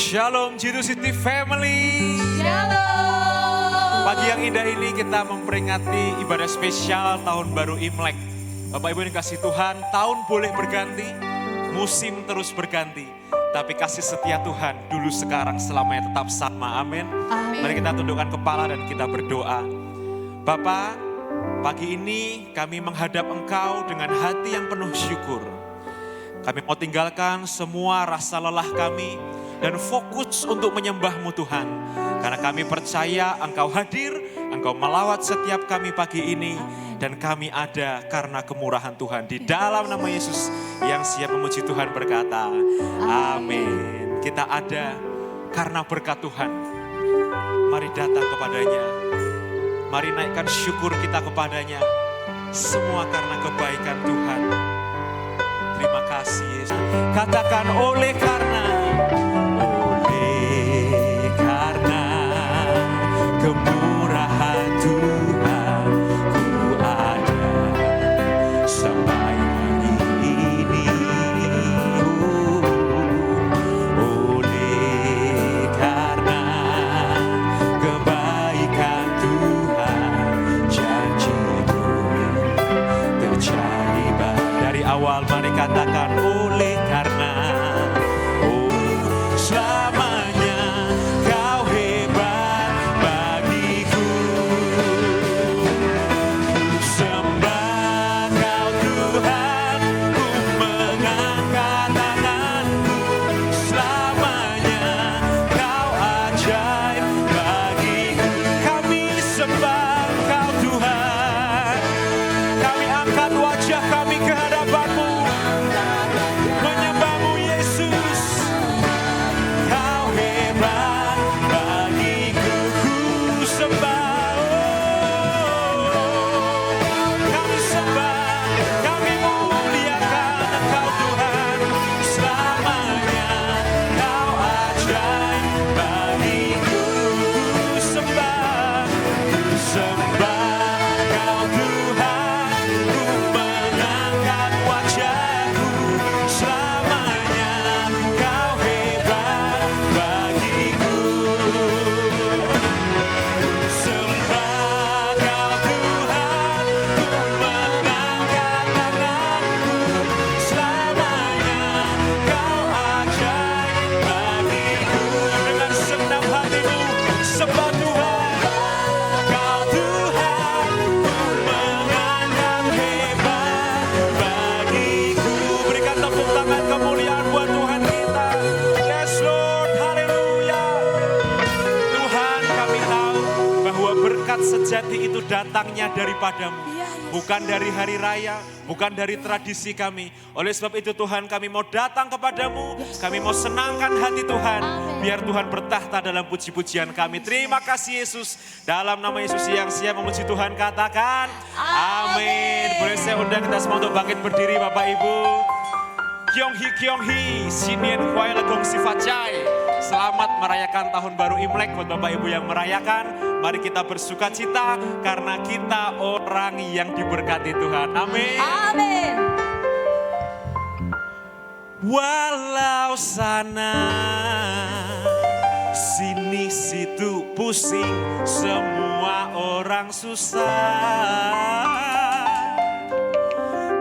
Shalom Jitu City Family. Shalom. Pagi yang indah ini kita memperingati ibadah spesial tahun baru Imlek. Bapak Ibu yang kasih Tuhan, tahun boleh berganti, musim terus berganti. Tapi kasih setia Tuhan dulu sekarang selamanya tetap sama. Amin. Mari kita tundukkan kepala dan kita berdoa. Bapak, pagi ini kami menghadap Engkau dengan hati yang penuh syukur. Kami mau tinggalkan semua rasa lelah kami dan fokus untuk menyembah-Mu Tuhan. Karena kami percaya Engkau hadir, Engkau melawat setiap kami pagi ini. Dan kami ada karena kemurahan Tuhan. Di dalam nama Yesus yang siap memuji Tuhan berkata, amin. Kita ada karena berkat Tuhan. Mari datang kepadanya. Mari naikkan syukur kita kepadanya. Semua karena kebaikan Tuhan. Terima kasih Yesus. Katakan oleh karena kemurahan Tuhan ku ada sampai hari ini. Oleh karena kebaikan Tuhan, janji-Mu terjadi dari awal. Mari katakan oleh karena selamanya Kau hebat bagiku. Sembah Kau Tuhan, ku mengangkat tanganku. Selamanya Kau ajaib bagiku. Kami sembah Kau Tuhan. Kami angkat wajah kami ke hadapan-Mu, menyembah-Mu Yesus. Kau hebat bagiku, ku sembah. Kami sembah, kami muliakan Engkau Tuhan. Selamanya Kau ajaib bagiku. Ku sembah Kau Tuhan. Ku mengangkat wajahku. Selamanya Kau hebat bagiku. Sembah Kau Tuhan, ku mengangkat tanganku. Selamanya Kau ajaib bagiku. Dengan segenap hatimu, sembah Tuhan. Kau Tuhan, ku mengangkat hebat bagiku. Berikan tepuk tangan kemuliaan buat Tuhan kita. Yes Lord, haleluya. Tuhan, kami tahu bahwa berkat sejati itu datangnya daripadamu. Bukan dari hari raya, bukan dari tradisi kami. Oleh sebab itu Tuhan, kami mau datang kepadamu. Kami mau senangkan hati Tuhan. Biar Tuhan bertahta dalam puji-pujian kami. Terima kasih Yesus. Dalam nama Yesus yang siap memuji Tuhan, katakan amin. Boleh saya undang kita semua untuk bangkit berdiri Bapak Ibu. Kyonghi, Sinien Kwai Legong Sifacai. Selamat merayakan tahun baru Imlek buat Bapak Ibu yang merayakan. Mari kita bersuka cita karena kita orang yang diberkati Tuhan. Amin. Amin. Walau sana sini situ pusing, semua orang susah.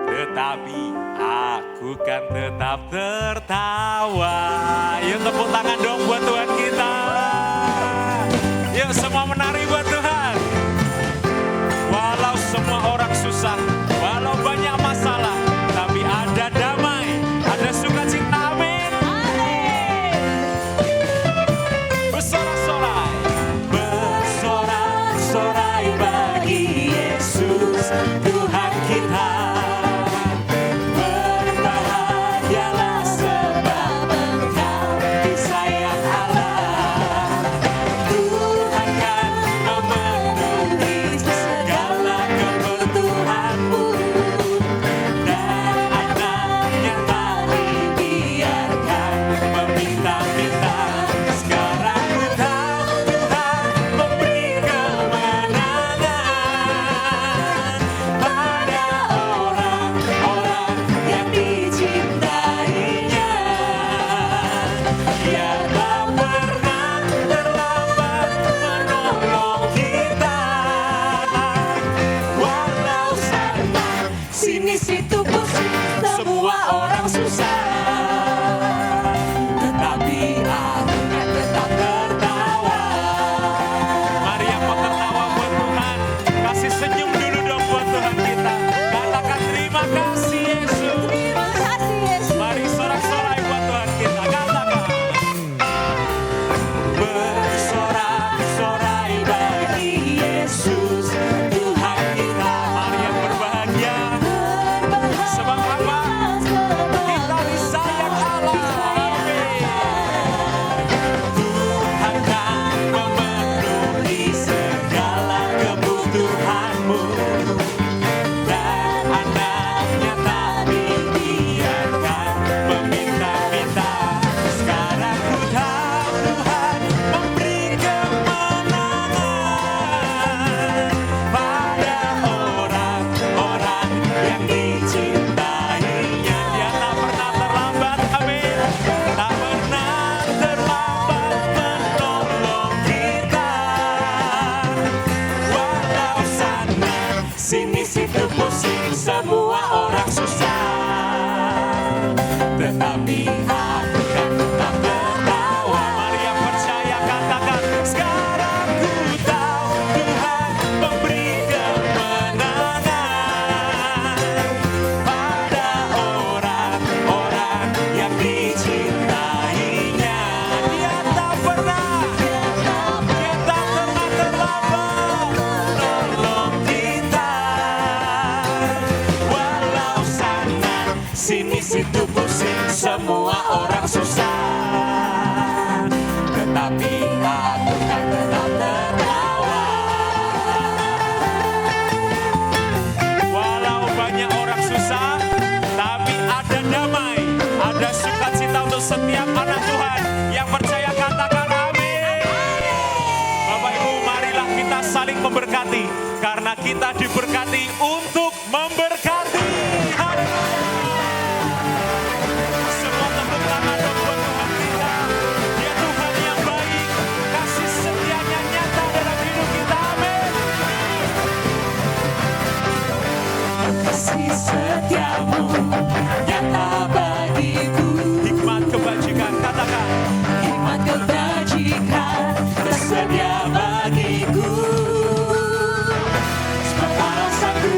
Tetapi aku kan tetap tertawa. Yuk tepuk tangan dong buat Tuhan kita. Yuk semua menari buat Tuhan. Walau semua orang susah, walau banyak masalah, tapi ada damai, ada sukacita. Amin. Bersorak-sorai, bersorak-sorai bagi Yesus Tuhan kita. Berbahagialah sebab Engkau disayang Allah. tapi aku kan tetap tertawa. Walau banyak orang susah, tapi ada damai, ada sukacita untuk setiap anak Tuhan yang percaya. Katakan amin. Bapak Ibu, marilah kita saling memberkati, karena kita diberkati untuk memberkati. Semua tepuk tangan dong buat Tuhan kita. Dia Tuhan yang baik, kasih setianya nyata dalam hidup kita. Amin. Kasih setiamu nyata bagiku. Hikmat kebajikan, katakan. Hikmat kebajikan tersedia bagiku. Sebab alasanku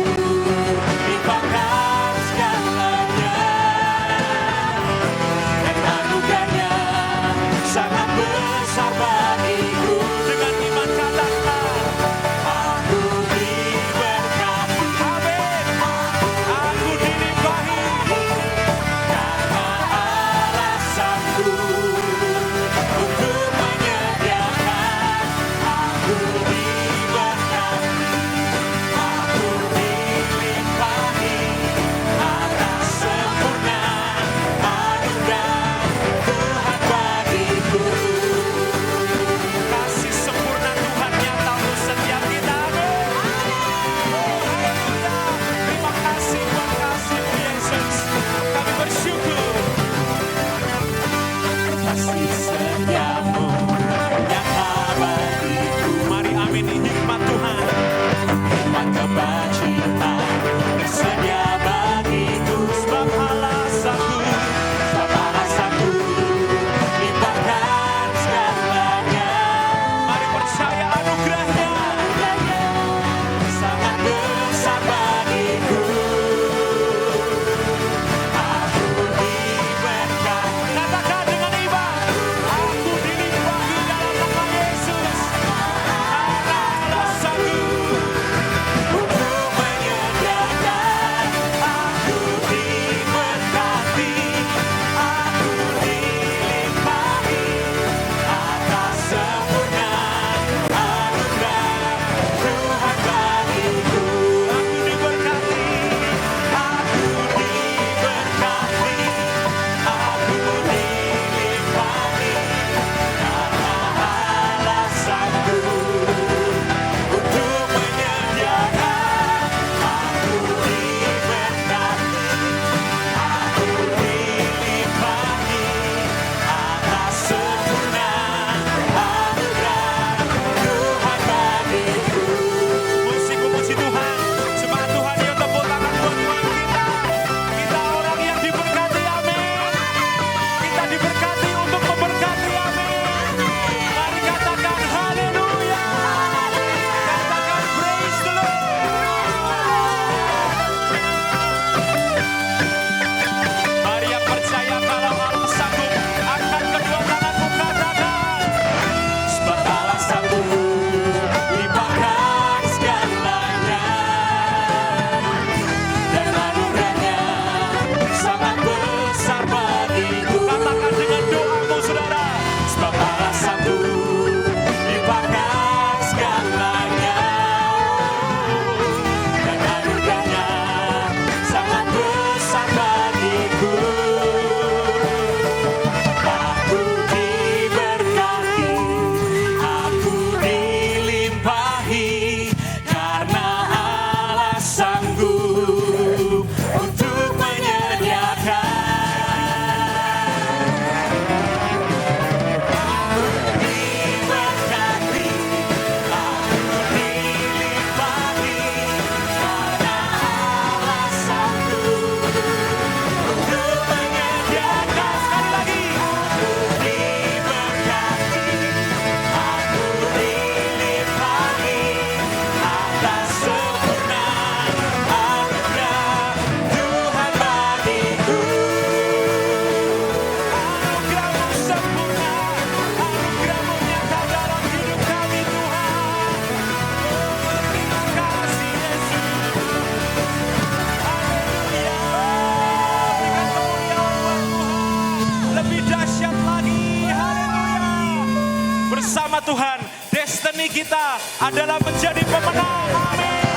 bersama Tuhan, destiny kita adalah menjadi pemenang. Amin.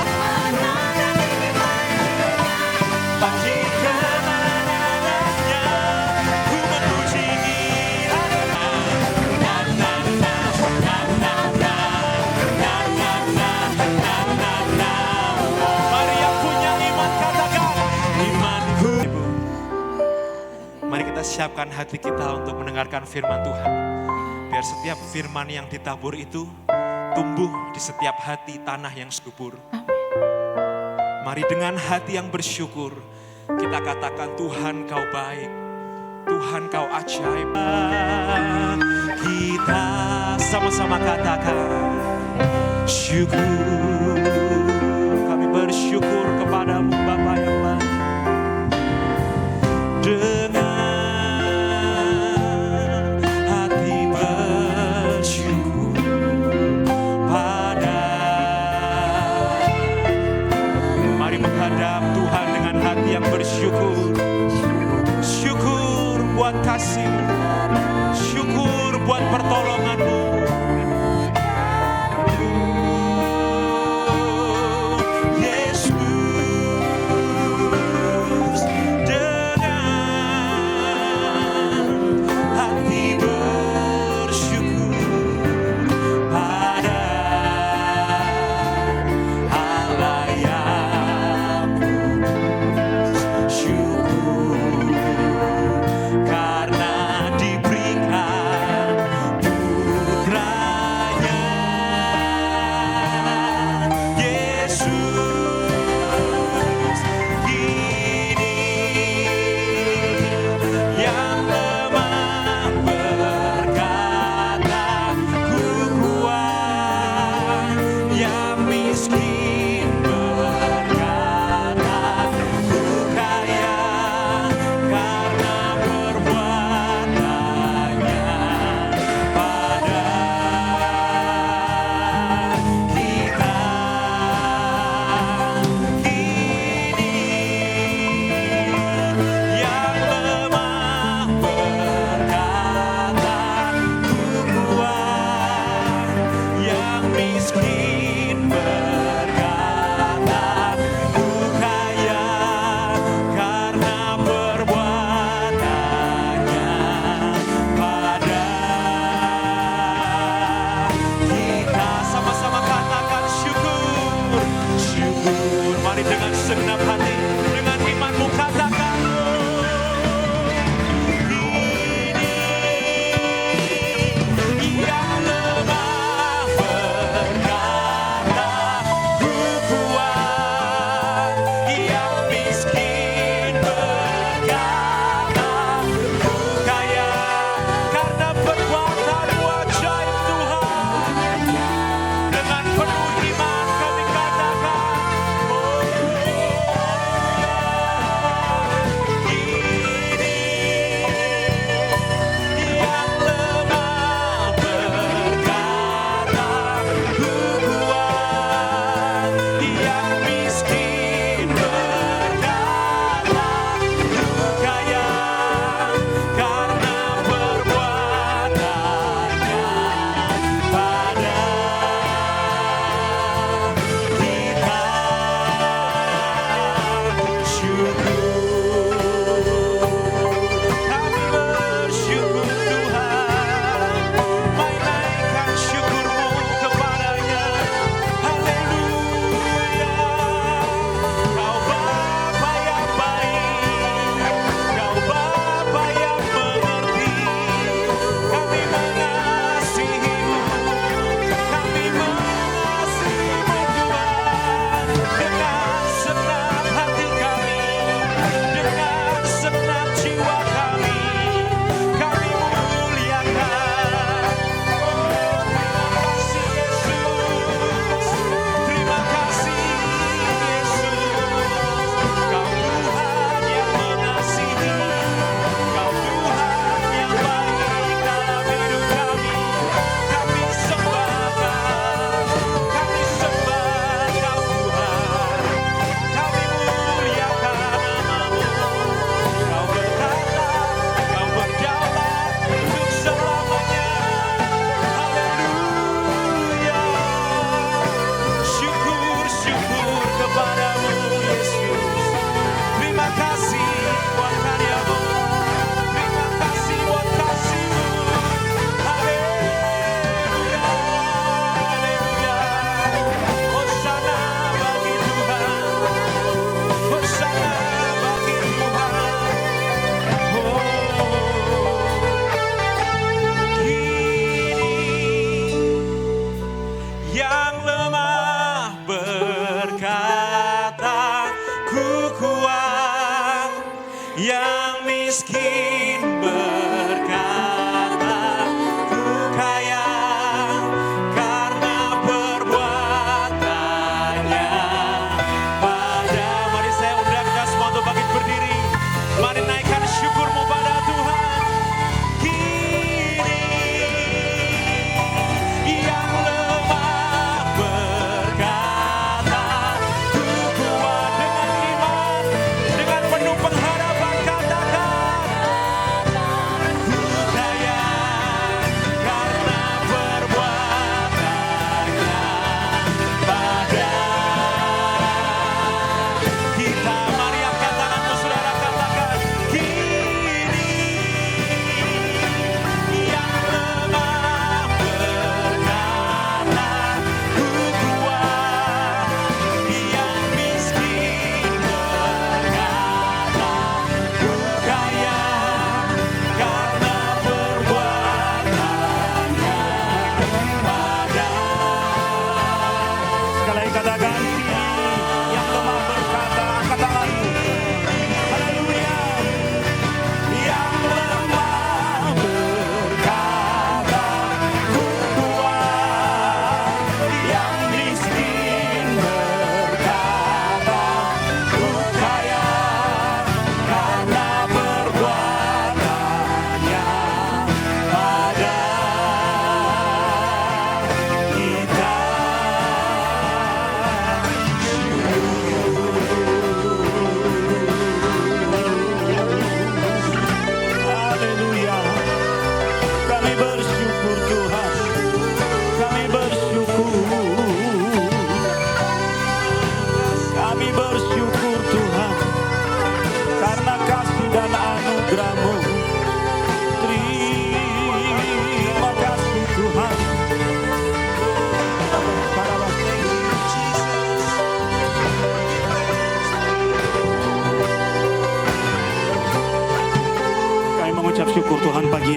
Pagi kemenangannya, ku memuji Dia. Mari yang punya iman katakan, imanku. Mari kita siapkan hati kita untuk mendengarkan firman Tuhan. Biar setiap firman yang ditabur itu tumbuh di setiap hati tanah yang subur. Mari dengan hati yang bersyukur kita katakan, Tuhan Kau baik, Tuhan Kau ajaib. Kita sama-sama katakan syukur. Kami bersyukur kepadamu Bapa yang baik. Dengan hati bersyukur pada. Mari menghadap Tuhan dengan hati yang bersyukur. Syukur buat kasih, syukur buat pertolongan-Mu.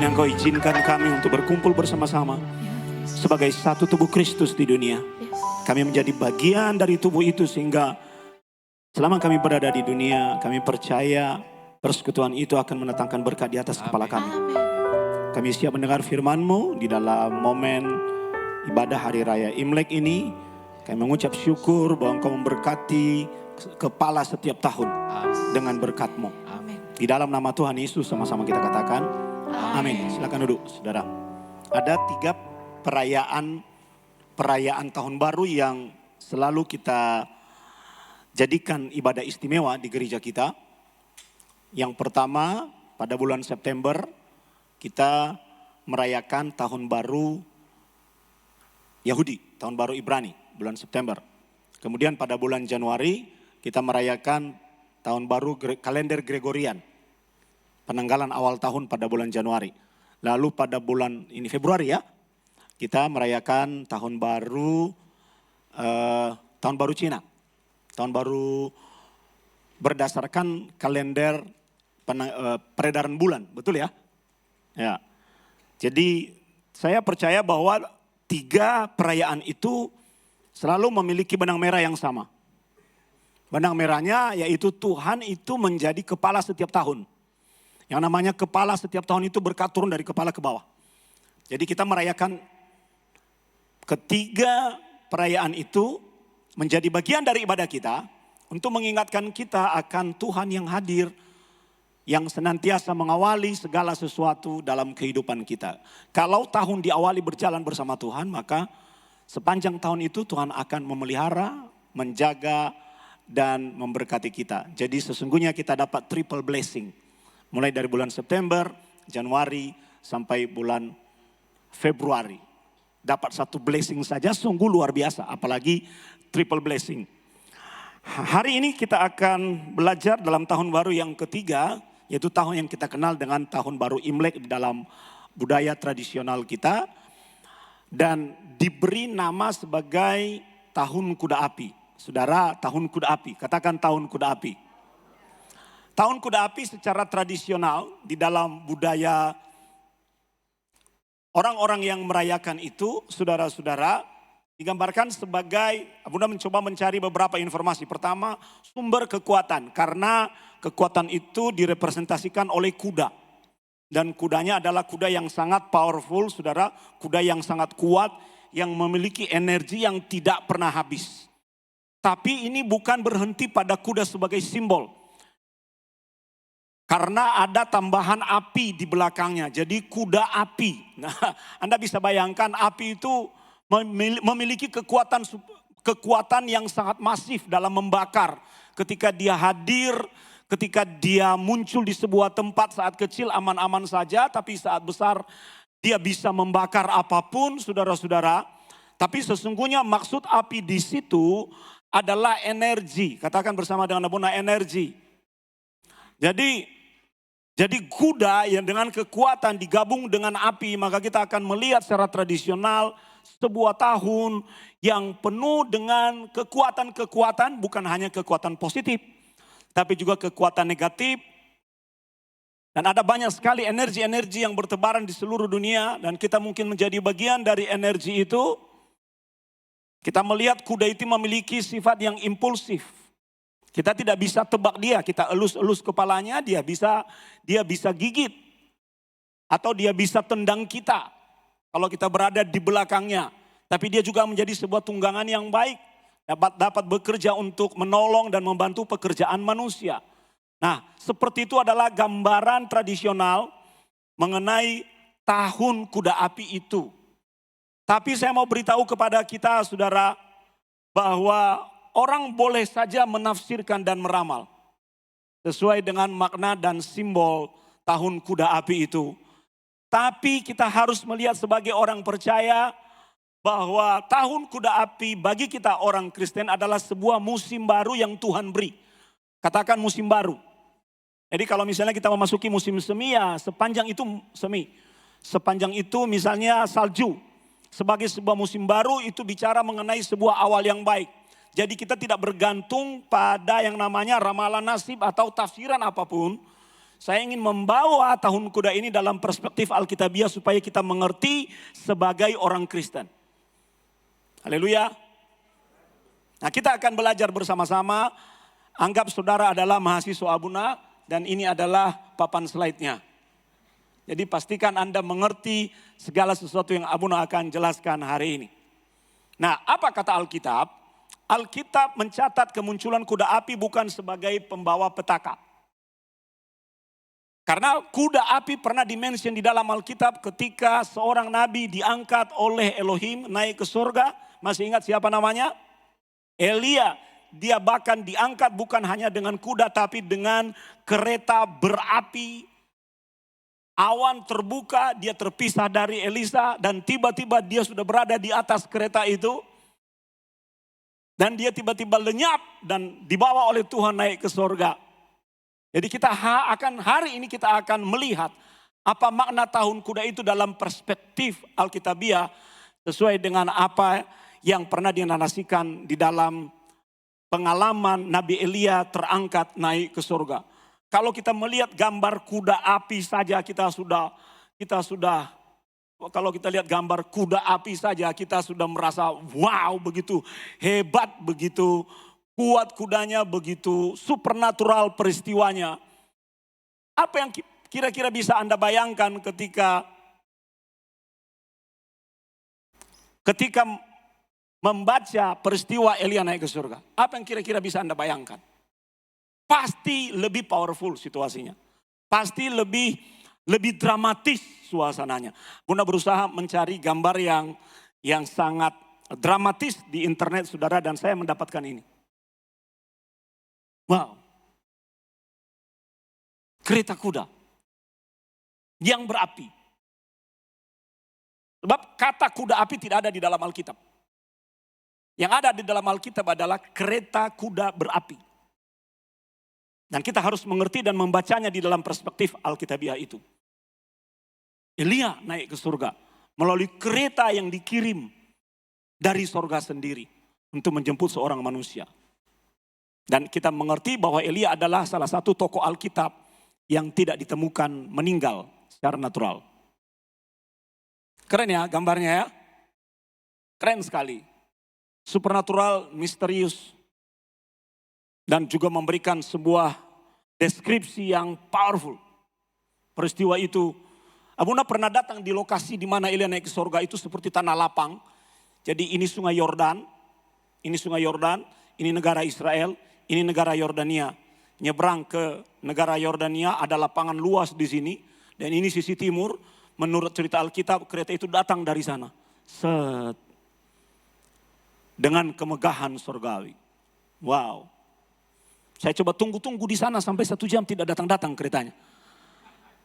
yang Kau izinkan kami untuk berkumpul bersama-sama sebagai satu tubuh Kristus di dunia. Kami menjadi bagian dari tubuh itu sehingga selama kami berada di dunia, kami percaya persekutuan itu akan mendatangkan berkat di atas kepala kami. Kami siap mendengar firman-Mu di dalam momen ibadah Hari Raya Imlek ini. Kami mengucap syukur bahwa Engkau memberkati kepala setiap tahun dengan berkat-Mu. Di dalam nama Tuhan Yesus sama-sama kita katakan amin. Silakan duduk saudara. Ada 3 perayaan tahun baru yang selalu kita jadikan ibadah istimewa di gereja kita. Yang pertama, pada bulan September kita merayakan tahun baru Yahudi, tahun baru Ibrani, bulan September. Kemudian pada bulan Januari kita merayakan tahun baru kalender Gregorian, penanggalan awal tahun pada bulan Januari. Lalu pada bulan ini Februari ya, kita merayakan tahun baru Cina. Tahun baru berdasarkan kalender peredaran bulan, betul ya? Ya. Jadi saya percaya bahwa 3 perayaan itu selalu memiliki benang merah yang sama. Benang merahnya yaitu Tuhan itu menjadi kepala setiap tahun. Yang namanya kepala setiap tahun itu berkat turun dari kepala ke bawah. Jadi kita merayakan ketiga perayaan itu menjadi bagian dari ibadah kita untuk mengingatkan kita akan Tuhan yang hadir, yang senantiasa mengawali segala sesuatu dalam kehidupan kita. Kalau tahun diawali berjalan bersama Tuhan, maka sepanjang tahun itu Tuhan akan memelihara, menjaga, dan memberkati kita. Jadi sesungguhnya kita dapat triple blessing. Mulai dari bulan September, Januari, sampai bulan Februari. Dapat satu blessing saja sungguh luar biasa, apalagi triple blessing. Hari ini kita akan belajar dalam tahun baru yang ketiga, yaitu tahun yang kita kenal dengan tahun baru Imlek di dalam budaya tradisional kita. Dan diberi nama sebagai tahun kuda api. Saudara, tahun kuda api, katakan tahun kuda api. Tahun kuda api secara tradisional di dalam budaya orang-orang yang merayakan itu, saudara-saudara, digambarkan sebagai, Bunda mencoba mencari beberapa informasi. Pertama, sumber kekuatan, karena kekuatan itu direpresentasikan oleh kuda. Dan kudanya adalah kuda yang sangat powerful, saudara, kuda yang sangat kuat, yang memiliki energi yang tidak pernah habis. Tapi ini bukan berhenti pada kuda sebagai simbol. Karena ada tambahan api di belakangnya, jadi kuda api. Nah, Anda bisa bayangkan api itu memiliki kekuatan yang sangat masif dalam membakar. Ketika dia hadir, ketika dia muncul di sebuah tempat saat kecil aman-aman saja, tapi saat besar dia bisa membakar apapun, saudara-saudara. Tapi sesungguhnya maksud api di situ adalah energi. Katakan bersama dengan Bunda, energi. Jadi kuda yang dengan kekuatan digabung dengan api, maka kita akan melihat secara tradisional sebuah tahun yang penuh dengan kekuatan-kekuatan, bukan hanya kekuatan positif, tapi juga kekuatan negatif. Dan ada banyak sekali energi-energi yang bertebaran di seluruh dunia, dan kita mungkin menjadi bagian dari energi itu. Kita melihat kuda itu memiliki sifat yang impulsif. Kita tidak bisa tebak dia, kita elus-elus kepalanya, dia bisa gigit. Atau dia bisa tendang kita kalau kita berada di belakangnya. Tapi dia juga menjadi sebuah tunggangan yang baik. Dapat bekerja untuk menolong dan membantu pekerjaan manusia. Nah, seperti itu adalah gambaran tradisional mengenai tahun kuda api itu. Tapi saya mau beritahu kepada kita, saudara, bahwa orang boleh saja menafsirkan dan meramal sesuai dengan makna dan simbol tahun kuda api itu. Tapi kita harus melihat sebagai orang percaya bahwa tahun kuda api bagi kita orang Kristen adalah sebuah musim baru yang Tuhan beri. Katakan musim baru. Jadi kalau misalnya kita memasuki musim semi, ya sepanjang itu semi. Sepanjang itu misalnya salju. Sebagai sebuah musim baru itu bicara mengenai sebuah awal yang baik. Jadi kita tidak bergantung pada yang namanya ramalan nasib atau tafsiran apapun. Saya ingin membawa tahun kuda ini dalam perspektif Alkitabiah supaya kita mengerti sebagai orang Kristen. Haleluya. Nah, kita akan belajar bersama-sama. Anggap saudara adalah mahasiswa Abuna dan ini adalah papan slide-nya. Jadi pastikan Anda mengerti segala sesuatu yang Abuna akan jelaskan hari ini. Nah, apa kata Alkitab? Alkitab mencatat kemunculan kuda api bukan sebagai pembawa petaka. Karena kuda api pernah dimention di dalam Alkitab ketika seorang nabi diangkat oleh Elohim naik ke surga. Masih ingat siapa namanya? Elia. Dia bahkan diangkat bukan hanya dengan kuda tapi dengan kereta berapi. Awan terbuka, dia terpisah dari Elisa dan tiba-tiba dia sudah berada di atas kereta itu. Dan dia tiba-tiba lenyap dan dibawa oleh Tuhan naik ke surga. Jadi hari ini kita akan melihat apa makna tahun kuda itu dalam perspektif Alkitabiah sesuai dengan apa yang pernah dinarasikan di dalam pengalaman Nabi Elia terangkat naik ke surga. Kalau kita melihat gambar kuda api saja kalau kita lihat gambar kuda api saja kita sudah merasa wow, begitu hebat, begitu kuat kudanya, begitu supernatural peristiwanya. Apa yang kira-kira bisa Anda bayangkan ketika membaca peristiwa Elia naik ke surga? Apa yang kira-kira bisa Anda bayangkan? Pasti lebih powerful situasinya. Pasti lebih dramatis suasananya. Bunda berusaha mencari gambar yang sangat dramatis di internet saudara dan saya mendapatkan ini. Wow. Kereta kuda yang berapi. Sebab kata kuda api tidak ada di dalam Alkitab. Yang ada di dalam Alkitab adalah kereta kuda berapi. Dan kita harus mengerti dan membacanya di dalam perspektif Alkitabiah itu. Elia naik ke surga melalui kereta yang dikirim dari surga sendiri untuk menjemput seorang manusia. Dan kita mengerti bahwa Elia adalah salah satu tokoh Alkitab yang tidak ditemukan meninggal secara natural. Keren ya gambarnya ya. Keren sekali. Supernatural, misterius. Dan juga memberikan sebuah deskripsi yang powerful. Peristiwa itu, Abuna pernah datang di lokasi di mana Elia naik ke surga itu seperti tanah lapang. Jadi ini sungai Yordan, ini negara Israel, ini negara Yordania. Nyebrang ke negara Yordania ada lapangan luas di sini. Dan ini sisi timur, menurut cerita Alkitab kereta itu datang dari sana. Dengan kemegahan surgawi. Wow. Saya coba tunggu di sana sampai 1 jam tidak datang-datang keretanya.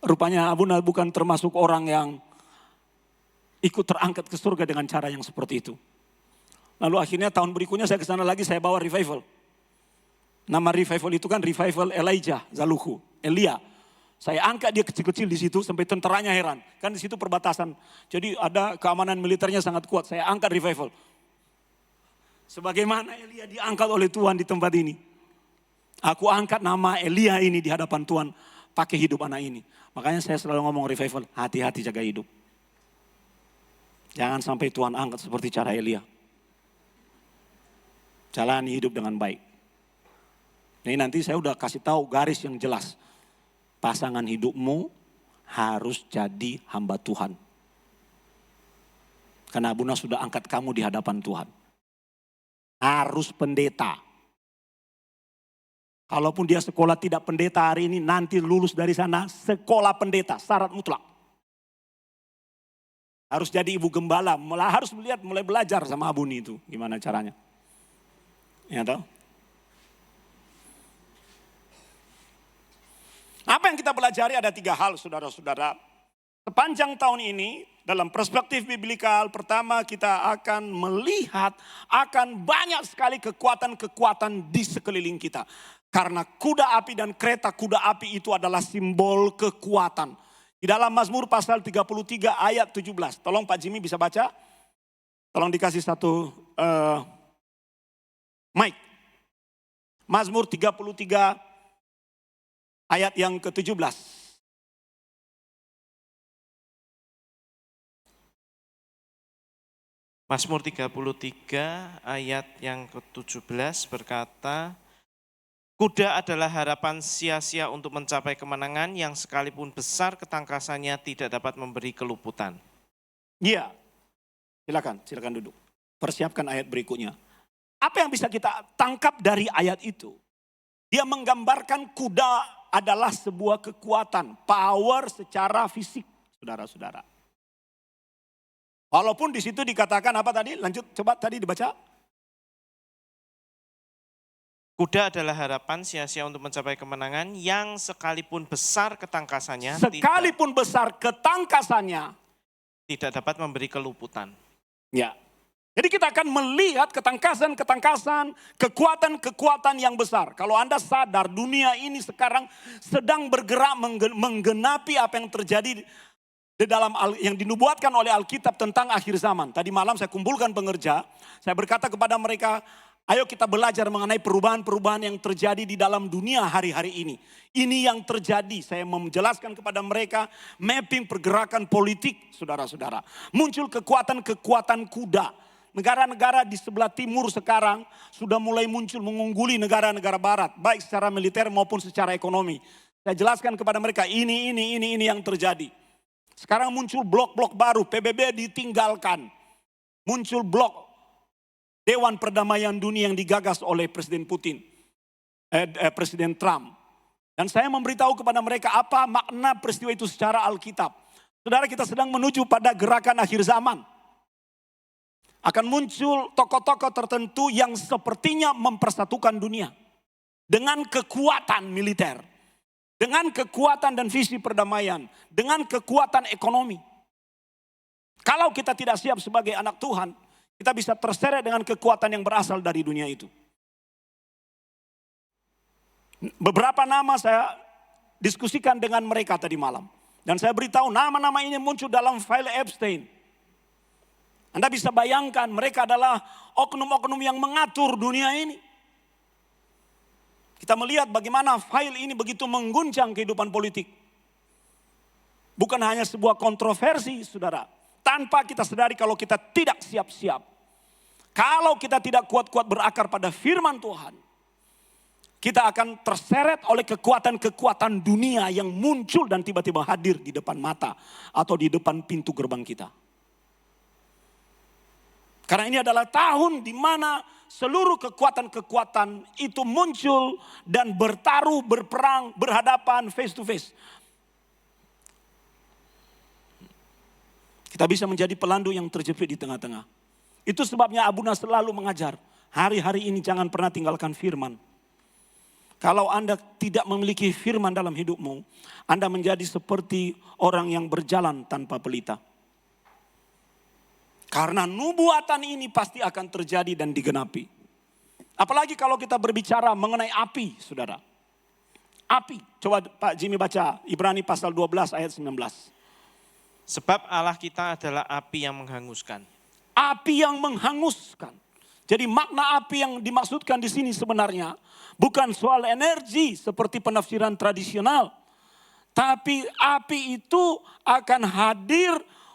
Rupanya Abuna bukan termasuk orang yang ikut terangkat ke surga dengan cara yang seperti itu. Lalu akhirnya tahun berikutnya saya ke sana lagi, saya bawa revival. Nama revival itu kan revival Elijah, Zaluhu, Elia. Saya angkat dia kecil-kecil di situ sampai tentaranya heran. Kan di situ perbatasan. Jadi ada keamanan militernya sangat kuat. Saya angkat revival. Sebagaimana Elia diangkat oleh Tuhan di tempat ini. Aku angkat nama Elia ini di hadapan Tuhan. Pakai hidup anak ini. Makanya saya selalu ngomong revival. Hati-hati jaga hidup. Jangan sampai Tuhan angkat seperti cara Elia. Jalani hidup dengan baik. Ini nanti saya udah kasih tahu garis yang jelas. Pasangan hidupmu harus jadi hamba Tuhan. Karena Abuna sudah angkat kamu di hadapan Tuhan. Harus pendeta. Kalaupun dia sekolah tidak pendeta hari ini, nanti lulus dari sana sekolah pendeta, syarat mutlak. Harus jadi ibu gembala, harus mulai belajar sama Abuni itu, gimana caranya. Ya toh? Apa yang kita pelajari ada 3 hal saudara-saudara. Sepanjang tahun ini dalam perspektif biblikal pertama kita akan melihat akan banyak sekali kekuatan-kekuatan di sekeliling kita. Karena kuda api dan kereta kuda api itu adalah simbol kekuatan. Di dalam Mazmur pasal 33 ayat 17. Tolong Pak Jimmy bisa baca. Tolong dikasih satu mic. Mazmur 33 ayat yang ke-17. Mazmur 33 ayat yang ke-17 berkata, kuda adalah harapan sia-sia untuk mencapai kemenangan yang sekalipun besar ketangkasannya tidak dapat memberi keluputan. Iya, silakan duduk. Persiapkan ayat berikutnya. Apa yang bisa kita tangkap dari ayat itu? Dia menggambarkan kuda adalah sebuah kekuatan, power secara fisik, saudara-saudara. Walaupun di situ dikatakan apa tadi? Lanjut, coba tadi dibaca. Kuda adalah harapan sia-sia untuk mencapai kemenangan yang sekalipun besar ketangkasannya Sekalipun besar ketangkasannya tidak dapat memberi keluputan. Ya. Jadi kita akan melihat ketangkasan, kekuatan yang besar. Kalau Anda sadar dunia ini sekarang sedang bergerak menggenapi apa yang terjadi di dalam yang dinubuatkan oleh Alkitab tentang akhir zaman. Tadi malam saya kumpulkan pengerja, saya berkata kepada mereka, ayo kita belajar mengenai perubahan-perubahan yang terjadi di dalam dunia hari-hari ini. Ini yang terjadi, saya menjelaskan kepada mereka mapping pergerakan politik, saudara-saudara. Muncul kekuatan-kekuatan kuda. Negara-negara di sebelah timur sekarang sudah mulai muncul mengungguli negara-negara barat, baik secara militer maupun secara ekonomi. Saya jelaskan kepada mereka ini yang terjadi. Sekarang muncul blok-blok baru, PBB ditinggalkan. Muncul blok Dewan Perdamaian Dunia yang digagas oleh Presiden Presiden Trump. Dan saya memberitahu kepada mereka apa makna peristiwa itu secara Alkitab. Saudara, kita sedang menuju pada gerakan akhir zaman. Akan muncul tokoh-tokoh tertentu yang sepertinya mempersatukan dunia. Dengan kekuatan militer. Dengan kekuatan dan visi perdamaian. Dengan kekuatan ekonomi. Kalau kita tidak siap sebagai anak Tuhan, kita bisa terseret dengan kekuatan yang berasal dari dunia itu. Beberapa nama saya diskusikan dengan mereka tadi malam. Dan saya beritahu nama-nama ini muncul dalam file Epstein. Anda bisa bayangkan mereka adalah oknum-oknum yang mengatur dunia ini. Kita melihat bagaimana file ini begitu mengguncang kehidupan politik. Bukan hanya sebuah kontroversi, saudara. Tanpa kita sadari kalau kita tidak siap-siap. Kalau kita tidak kuat-kuat berakar pada firman Tuhan. Kita akan terseret oleh kekuatan-kekuatan dunia yang muncul dan tiba-tiba hadir di depan mata. Atau di depan pintu gerbang kita. Karena ini adalah tahun di mana seluruh kekuatan-kekuatan itu muncul dan bertaruh, berperang, berhadapan face to face. Kita bisa menjadi pelandu yang terjepit di tengah-tengah. Itu sebabnya Abuna selalu mengajar, hari-hari ini jangan pernah tinggalkan firman. Kalau Anda tidak memiliki firman dalam hidupmu, Anda menjadi seperti orang yang berjalan tanpa pelita. Karena nubuatan ini pasti akan terjadi dan digenapi. Apalagi kalau kita berbicara mengenai api, saudara. Api, coba Pak Jimmy baca Ibrani pasal 12 ayat 19. Sebab Allah kita adalah api yang menghanguskan. Api yang menghanguskan. Jadi makna api yang dimaksudkan di sini sebenarnya bukan soal energi seperti penafsiran tradisional. Tapi api itu akan hadir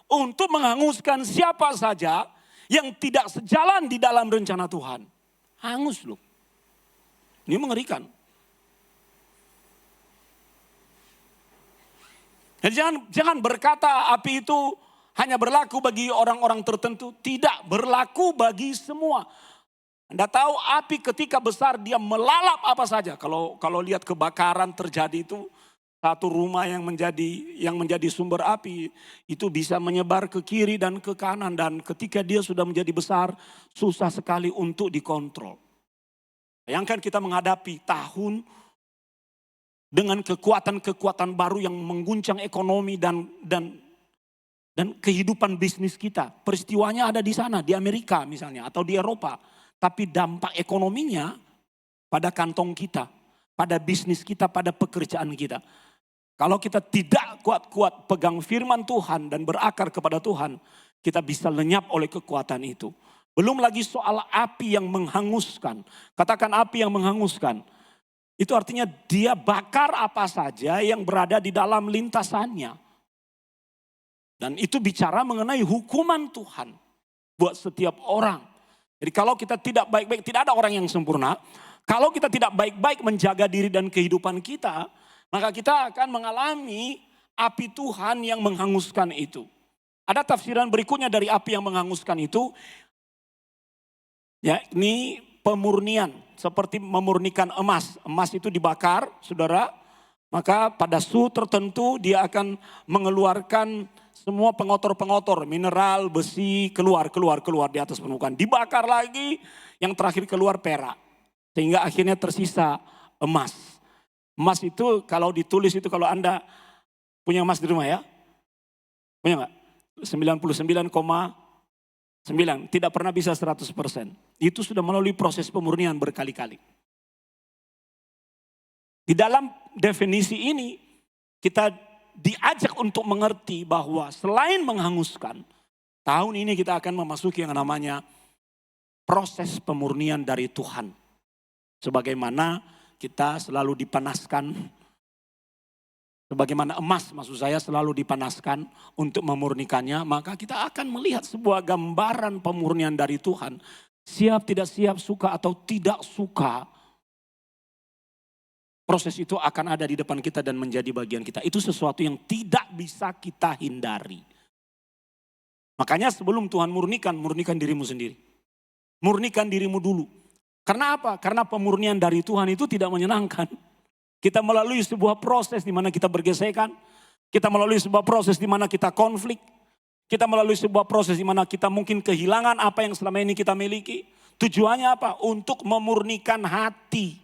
untuk menghanguskan siapa saja yang tidak sejalan di dalam rencana Tuhan. Hangus loh. Ini mengerikan. Jadi jangan berkata api itu hanya berlaku bagi orang-orang tertentu. Tidak, berlaku bagi semua. Anda tahu api ketika besar dia melalap apa saja. Kalau lihat kebakaran terjadi itu, satu rumah yang menjadi sumber api itu bisa menyebar ke kiri dan ke kanan. Dan ketika dia sudah menjadi besar, susah sekali untuk dikontrol. Bayangkan kita menghadapi tahun dengan kekuatan-kekuatan baru yang mengguncang ekonomi dan kehidupan bisnis kita. Peristiwanya ada di sana, di Amerika misalnya, atau di Eropa. Tapi dampak ekonominya pada kantong kita, pada bisnis kita, pada pekerjaan kita. Kalau kita tidak kuat-kuat pegang firman Tuhan dan berakar kepada Tuhan, kita bisa lenyap oleh kekuatan itu. Belum lagi soal api yang menghanguskan. Katakan api yang menghanguskan. Itu artinya dia bakar apa saja yang berada di dalam lintasannya. Dan itu bicara mengenai hukuman Tuhan buat setiap orang. Jadi kalau kita tidak baik-baik, tidak ada orang yang sempurna. Kalau kita tidak baik-baik menjaga diri dan kehidupan kita, maka kita akan mengalami api Tuhan yang menghanguskan itu. Ada tafsiran berikutnya dari api yang menghanguskan itu, ya ini pemurnian, seperti memurnikan emas. Emas itu dibakar, saudara, maka pada suhu tertentu dia akan mengeluarkan semua pengotor-pengotor, mineral, besi, keluar di atas permukaan. Dibakar lagi, yang terakhir keluar perak. Sehingga akhirnya tersisa emas. Emas itu kalau ditulis itu, kalau Anda punya emas di rumah ya, punya nggak? 99,9, tidak pernah bisa 100%. Itu sudah melalui proses pemurnian berkali-kali. Di dalam definisi ini kita diajak untuk mengerti bahwa selain menghanguskan, tahun ini kita akan memasuki yang namanya proses pemurnian dari Tuhan. Sebagaimana kita selalu dipanaskan, sebagaimana emas maksud saya selalu dipanaskan untuk memurnikannya, maka kita akan melihat sebuah gambaran pemurnian dari Tuhan. Siap tidak siap, suka atau tidak suka, proses itu akan ada di depan kita dan menjadi bagian kita. Itu sesuatu yang tidak bisa kita hindari. Makanya sebelum Tuhan murnikan dirimu sendiri. Murnikan dirimu dulu. Karena apa? Karena pemurnian dari Tuhan itu tidak menyenangkan. Kita melalui sebuah proses di mana kita bergesekan. Kita melalui sebuah proses di mana kita konflik. Kita melalui sebuah proses di mana kita mungkin kehilangan apa yang selama ini kita miliki. Tujuannya apa? Untuk memurnikan hati.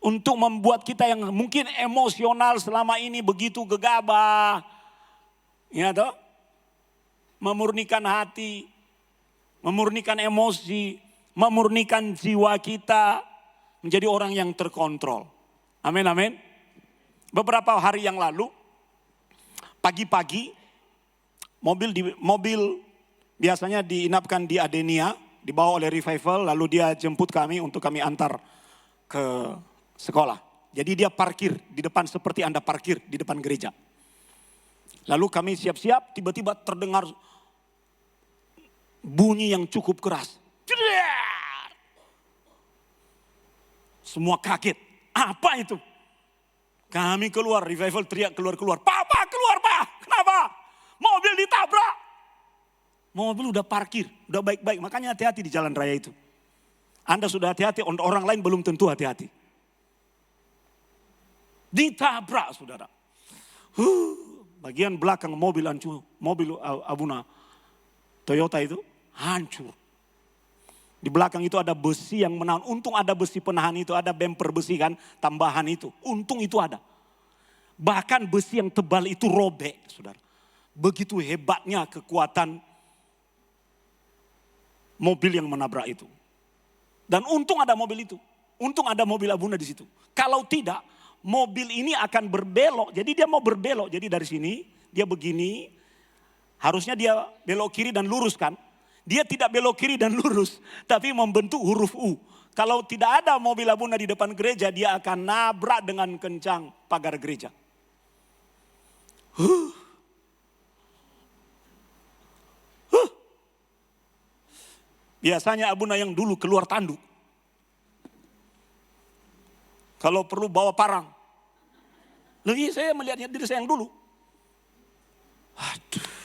Untuk membuat kita yang mungkin emosional selama ini begitu gegabah. Ya toh? Memurnikan hati. Memurnikan emosi. Memurnikan jiwa kita menjadi orang yang terkontrol. Amin, amin. Beberapa hari yang lalu, pagi-pagi, mobil biasanya diinapkan di Adenia, dibawa oleh Revival, lalu dia jemput kami untuk kami antar ke sekolah. Jadi dia parkir di depan seperti Anda parkir di depan gereja. Lalu kami siap-siap, tiba-tiba terdengar bunyi yang cukup keras. Semua kaget. Apa itu? Kami keluar, Revival teriak keluar. Papa keluar pak, kenapa? Mobil ditabrak. Mobil udah parkir, udah baik-baik. Makanya hati-hati di jalan raya itu. Anda sudah hati-hati, orang lain belum tentu hati-hati. Ditabrak saudara. Bagian belakang mobil hancur. Mobil Abuna Toyota itu hancur. Di belakang itu ada besi yang menahan. Untung ada besi penahan itu, ada bumper besi kan, tambahan itu. Untung itu ada. Bahkan besi yang tebal itu robek, saudara. Begitu hebatnya kekuatan mobil yang menabrak itu. Dan untung ada mobil itu. Untung ada mobil Abuna di situ. Kalau tidak, mobil ini akan berbelok. Jadi dia mau berbelok. Jadi dari sini, dia begini. Harusnya dia belok kiri dan lurus kan. Dia tidak belok kiri dan lurus, tapi membentuk huruf U. Kalau tidak ada mobil Abuna di depan gereja, dia akan nabrak dengan kencang pagar gereja. Biasanya Abuna yang dulu keluar tanduk. Kalau perlu bawa parang. Lebih saya melihatnya diri saya yang dulu. Aduh.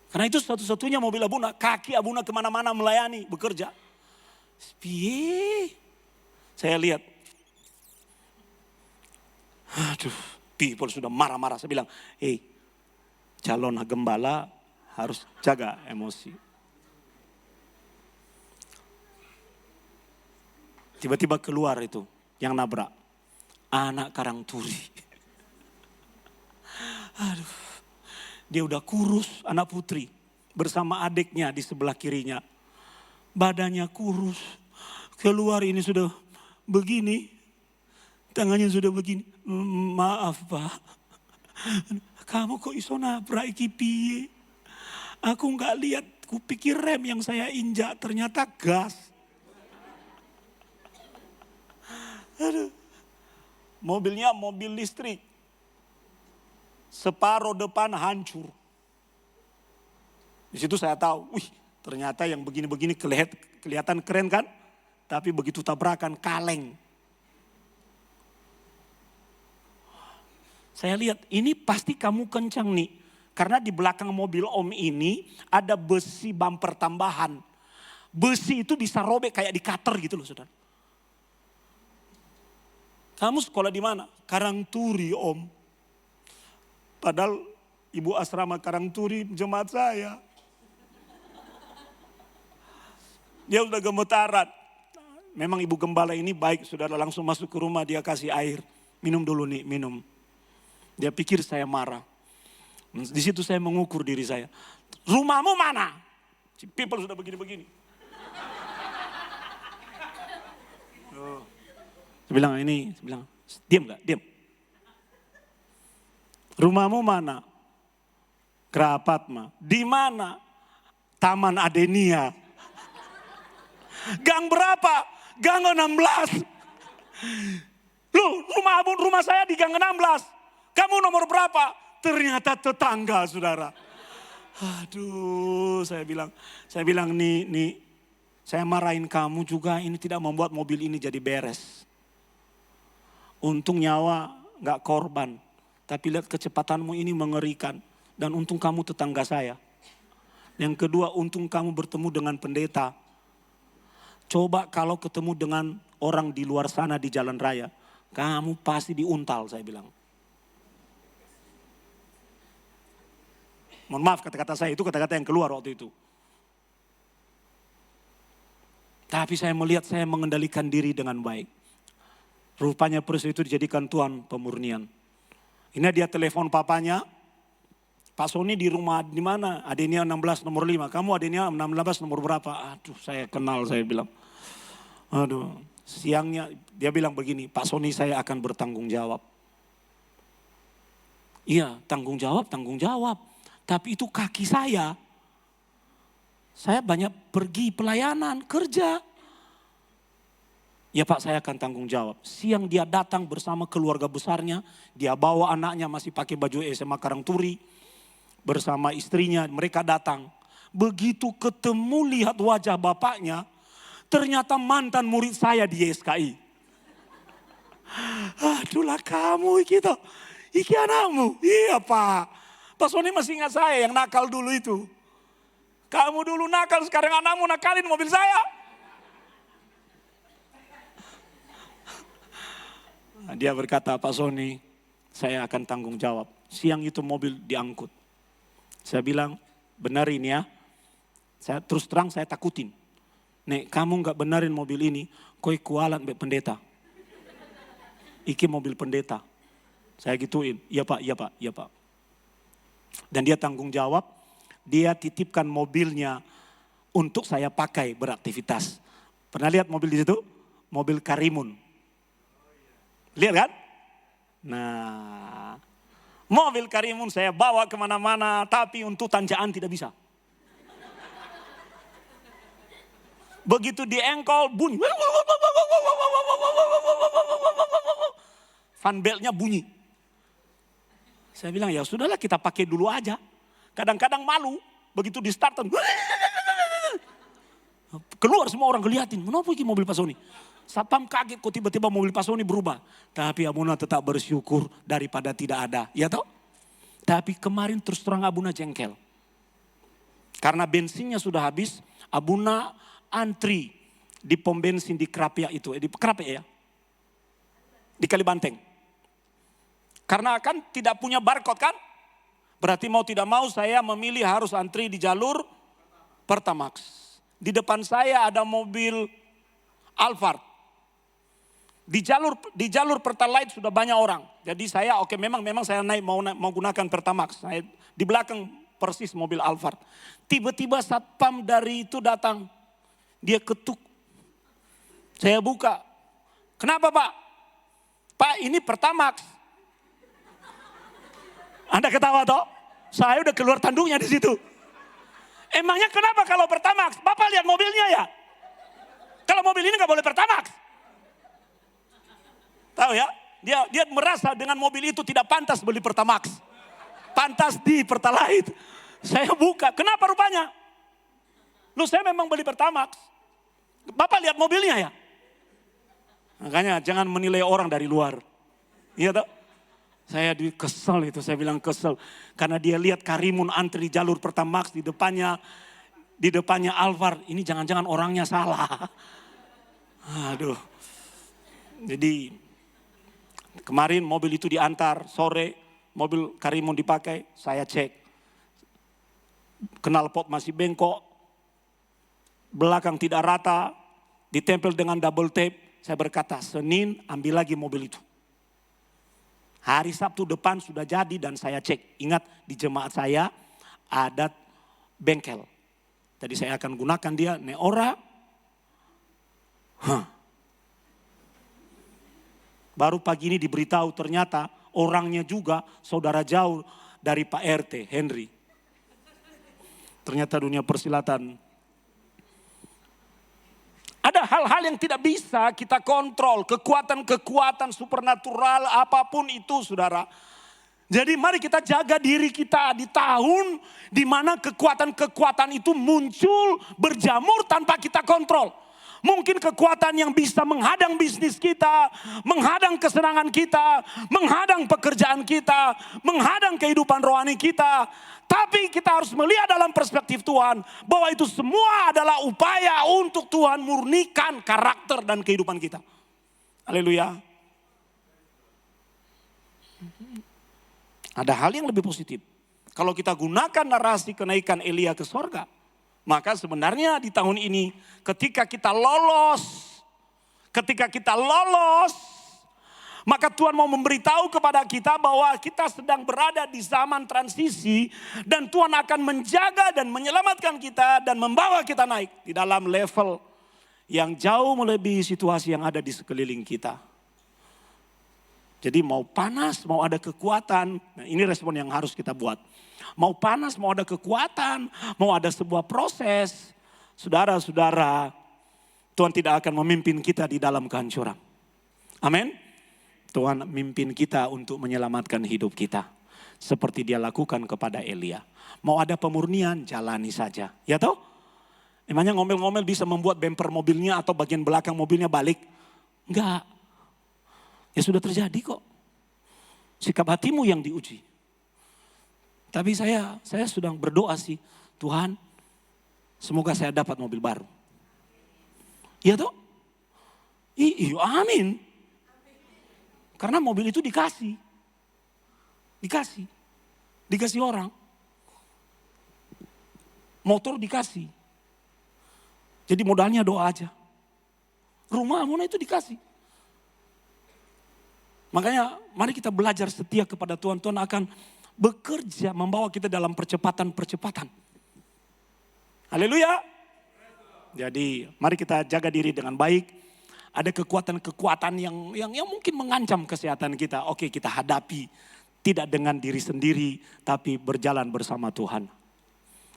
Karena itu satu-satunya mobil Abuna, kaki Abuna kemana-mana melayani, bekerja. Piye? Saya lihat. Aduh, people sudah marah-marah. Saya bilang, calon gembala harus jaga emosi. Tiba-tiba keluar itu, yang nabrak. Anak Karang Turi. Aduh. Dia udah kurus, anak putri. Bersama adiknya di sebelah kirinya. Badannya kurus. Keluar ini sudah begini. Tangannya sudah begini. Maaf pak. Kamu kok iso nabrak iki piye? Aku gak lihat. Kupikir rem yang saya injak ternyata gas. Aduh. Mobilnya mobil listrik. Separuh depan hancur. Di situ saya tahu, wih ternyata yang begini-begini kelihatan keren kan? Tapi begitu tabrakan kaleng. Saya lihat ini pasti kamu kencang nih. Karena di belakang mobil om ini ada besi bumper tambahan. Besi itu bisa robek kayak di cutter gitu loh saudara. Kamu sekolah di mana? Karangturi om. Padahal ibu asrama Karangturi jemaat saya. Dia udah gemetaran. Memang ibu gembala ini baik, saudara langsung masuk ke rumah dia kasih air. Minum dulu nih, minum. Dia pikir saya marah. Di situ saya mengukur diri saya. Rumahmu mana? Si people sudah begini-begini. Saya bilang diam gak? Diam. Rumahmu mana? Kerapat mah. Di mana? Taman Adenia. Gang berapa? Gang 16. Loh, rumah saya di gang 16. Kamu nomor berapa? Ternyata tetangga, saudara. Aduh, saya bilang nih, saya marahin kamu juga, ini tidak membuat mobil ini jadi beres. Untung nyawa gak korban, tapi lihat kecepatanmu ini mengerikan. Dan untung kamu tetangga saya. Yang kedua, untung kamu bertemu dengan pendeta. Coba kalau ketemu dengan orang di luar sana di jalan raya, kamu pasti diuntal, saya bilang. Mohon maaf kata-kata saya, itu kata-kata yang keluar waktu itu. Tapi saya melihat saya mengendalikan diri dengan baik. Rupanya peristiwa itu dijadikan Tuhan pemurnian. Ini dia telepon papanya. Pak Sony di rumah di mana? Adenia 16 nomor 5. Kamu Adenia 16 nomor berapa? Aduh, saya kenal, saya bilang. Aduh, siangnya dia bilang begini, Pak Sony saya akan bertanggung jawab. Iya, tanggung jawab. Tapi itu kaki saya. Saya banyak pergi pelayanan, kerja. Ya Pak, saya akan tanggung jawab. Siang dia datang bersama keluarga besarnya. Dia bawa anaknya masih pakai baju SMA Karangturi. Bersama istrinya, mereka datang. Begitu ketemu lihat wajah bapaknya, ternyata mantan murid saya di YSKI. Aduh lah kamu gitu. Iki anakmu. Iya Pak. Pak Sony masih ingat saya yang nakal dulu itu. Kamu dulu nakal, sekarang anakmu nakalin mobil saya. Dia berkata, Pak Sony, saya akan tanggung jawab. Siang itu mobil diangkut. Saya bilang, benar ini ya. Saya terus terang saya takutin. Nek, kamu gak benarin mobil ini, koi kualat mbak pendeta. Iki mobil pendeta. Saya gituin, iya pak. Dan dia tanggung jawab, dia titipkan mobilnya untuk saya pakai beraktivitas. Pernah lihat mobil di situ? Mobil Karimun. Lihat kan? Nah, mobil Karimun saya bawa kemana-mana, tapi untuk tanjakan tidak bisa. Begitu diengkol, bunyi. Fan beltnya bunyi. Saya bilang, ya sudahlah kita pakai dulu aja. Kadang-kadang malu, begitu di start. Keluar semua orang ngeliatin, kenapa ini mobil Pak Sony? Satpam kaget kok tiba-tiba mobil Pak Sony berubah. Tapi Abuna tetap bersyukur daripada tidak ada. Ya toh? Tapi kemarin terus terang Abuna jengkel. Karena bensinnya sudah habis, Abuna antri di pom bensin di Krapia itu. Di Krapia ya? Di Kalibanteng. Karena kan tidak punya barcode kan? Berarti mau tidak mau saya memilih harus antri di jalur Pertamax. Di depan saya ada mobil Alphard. Di jalur Pertalite sudah banyak orang. Jadi saya memang saya mau gunakan Pertamax. Saya di belakang persis mobil Alphard. Tiba-tiba satpam dari itu datang. Dia ketuk. Saya buka. Kenapa Pak? Pak ini Pertamax. Anda ketawa toh? Saya udah keluar tanduknya di situ. Emangnya kenapa kalau Pertamax? Bapak lihat mobilnya ya? Kalau mobil ini nggak boleh Pertamax. Tahu ya? Dia merasa dengan mobil itu tidak pantas beli Pertamax. Pantas di Pertalite. Saya buka, kenapa rupanya? Lu, saya memang beli Pertamax. Bapak lihat mobilnya ya? Makanya jangan menilai orang dari luar. Iya toh? Saya kesel itu, saya bilang kesel. Karena dia lihat Karimun antri di jalur Pertamax, di depannya Alphard. Ini jangan-jangan orangnya salah. Aduh. Jadi kemarin mobil itu diantar sore, mobil Karimun dipakai, saya cek. Knalpot masih bengkok, belakang tidak rata, ditempel dengan double tape. Saya berkata, Senin ambil lagi mobil itu. Hari Sabtu depan sudah jadi dan saya cek. Ingat di jemaat saya ada bengkel. Jadi saya akan gunakan dia, Neora. Baru pagi ini diberitahu ternyata orangnya juga saudara jauh dari Pak RT, Henry. Ternyata dunia persilatan. Ada hal-hal yang tidak bisa kita kontrol. Kekuatan-kekuatan supernatural apapun itu, saudara. Jadi mari kita jaga diri kita di tahun di mana kekuatan-kekuatan itu muncul, berjamur tanpa kita kontrol. Mungkin kekuatan yang bisa menghadang bisnis kita, menghadang kesenangan kita, menghadang pekerjaan kita, menghadang kehidupan rohani kita. Tapi kita harus melihat dalam perspektif Tuhan bahwa itu semua adalah upaya untuk Tuhan murnikan karakter dan kehidupan kita. Haleluya. Ada hal yang lebih positif. Kalau kita gunakan narasi kenaikan Elia ke sorga, maka sebenarnya di tahun ini ketika kita lolos, maka Tuhan mau memberitahu kepada kita bahwa kita sedang berada di zaman transisi dan Tuhan akan menjaga dan menyelamatkan kita dan membawa kita naik di dalam level yang jauh melebihi situasi yang ada di sekeliling kita. Jadi mau panas, mau ada kekuatan, nah ini respon yang harus kita buat. Mau panas, mau ada kekuatan, mau ada sebuah proses. Saudara-saudara, Tuhan tidak akan memimpin kita di dalam kehancuran. Amin. Tuhan memimpin kita untuk menyelamatkan hidup kita. Seperti dia lakukan kepada Elia. Mau ada pemurnian, jalani saja. Ya toh? Emangnya ngomel-ngomel bisa membuat bumper mobilnya atau bagian belakang mobilnya balik? Enggak. Ya sudah terjadi kok. Sikap hatimu yang diuji. Tapi saya sedang berdoa sih, Tuhan, semoga saya dapat mobil baru. Iya toh? Iya, amin. Karena mobil itu dikasih. Dikasih orang. Motor dikasih. Jadi modalnya doa aja. Rumah mana itu dikasih. Makanya mari kita belajar setia kepada Tuhan. Tuhan akan bekerja membawa kita dalam percepatan-percepatan. Haleluya. Jadi mari kita jaga diri dengan baik. Ada kekuatan-kekuatan yang mungkin mengancam kesehatan kita. Oke, kita hadapi. Tidak dengan diri sendiri, tapi berjalan bersama Tuhan.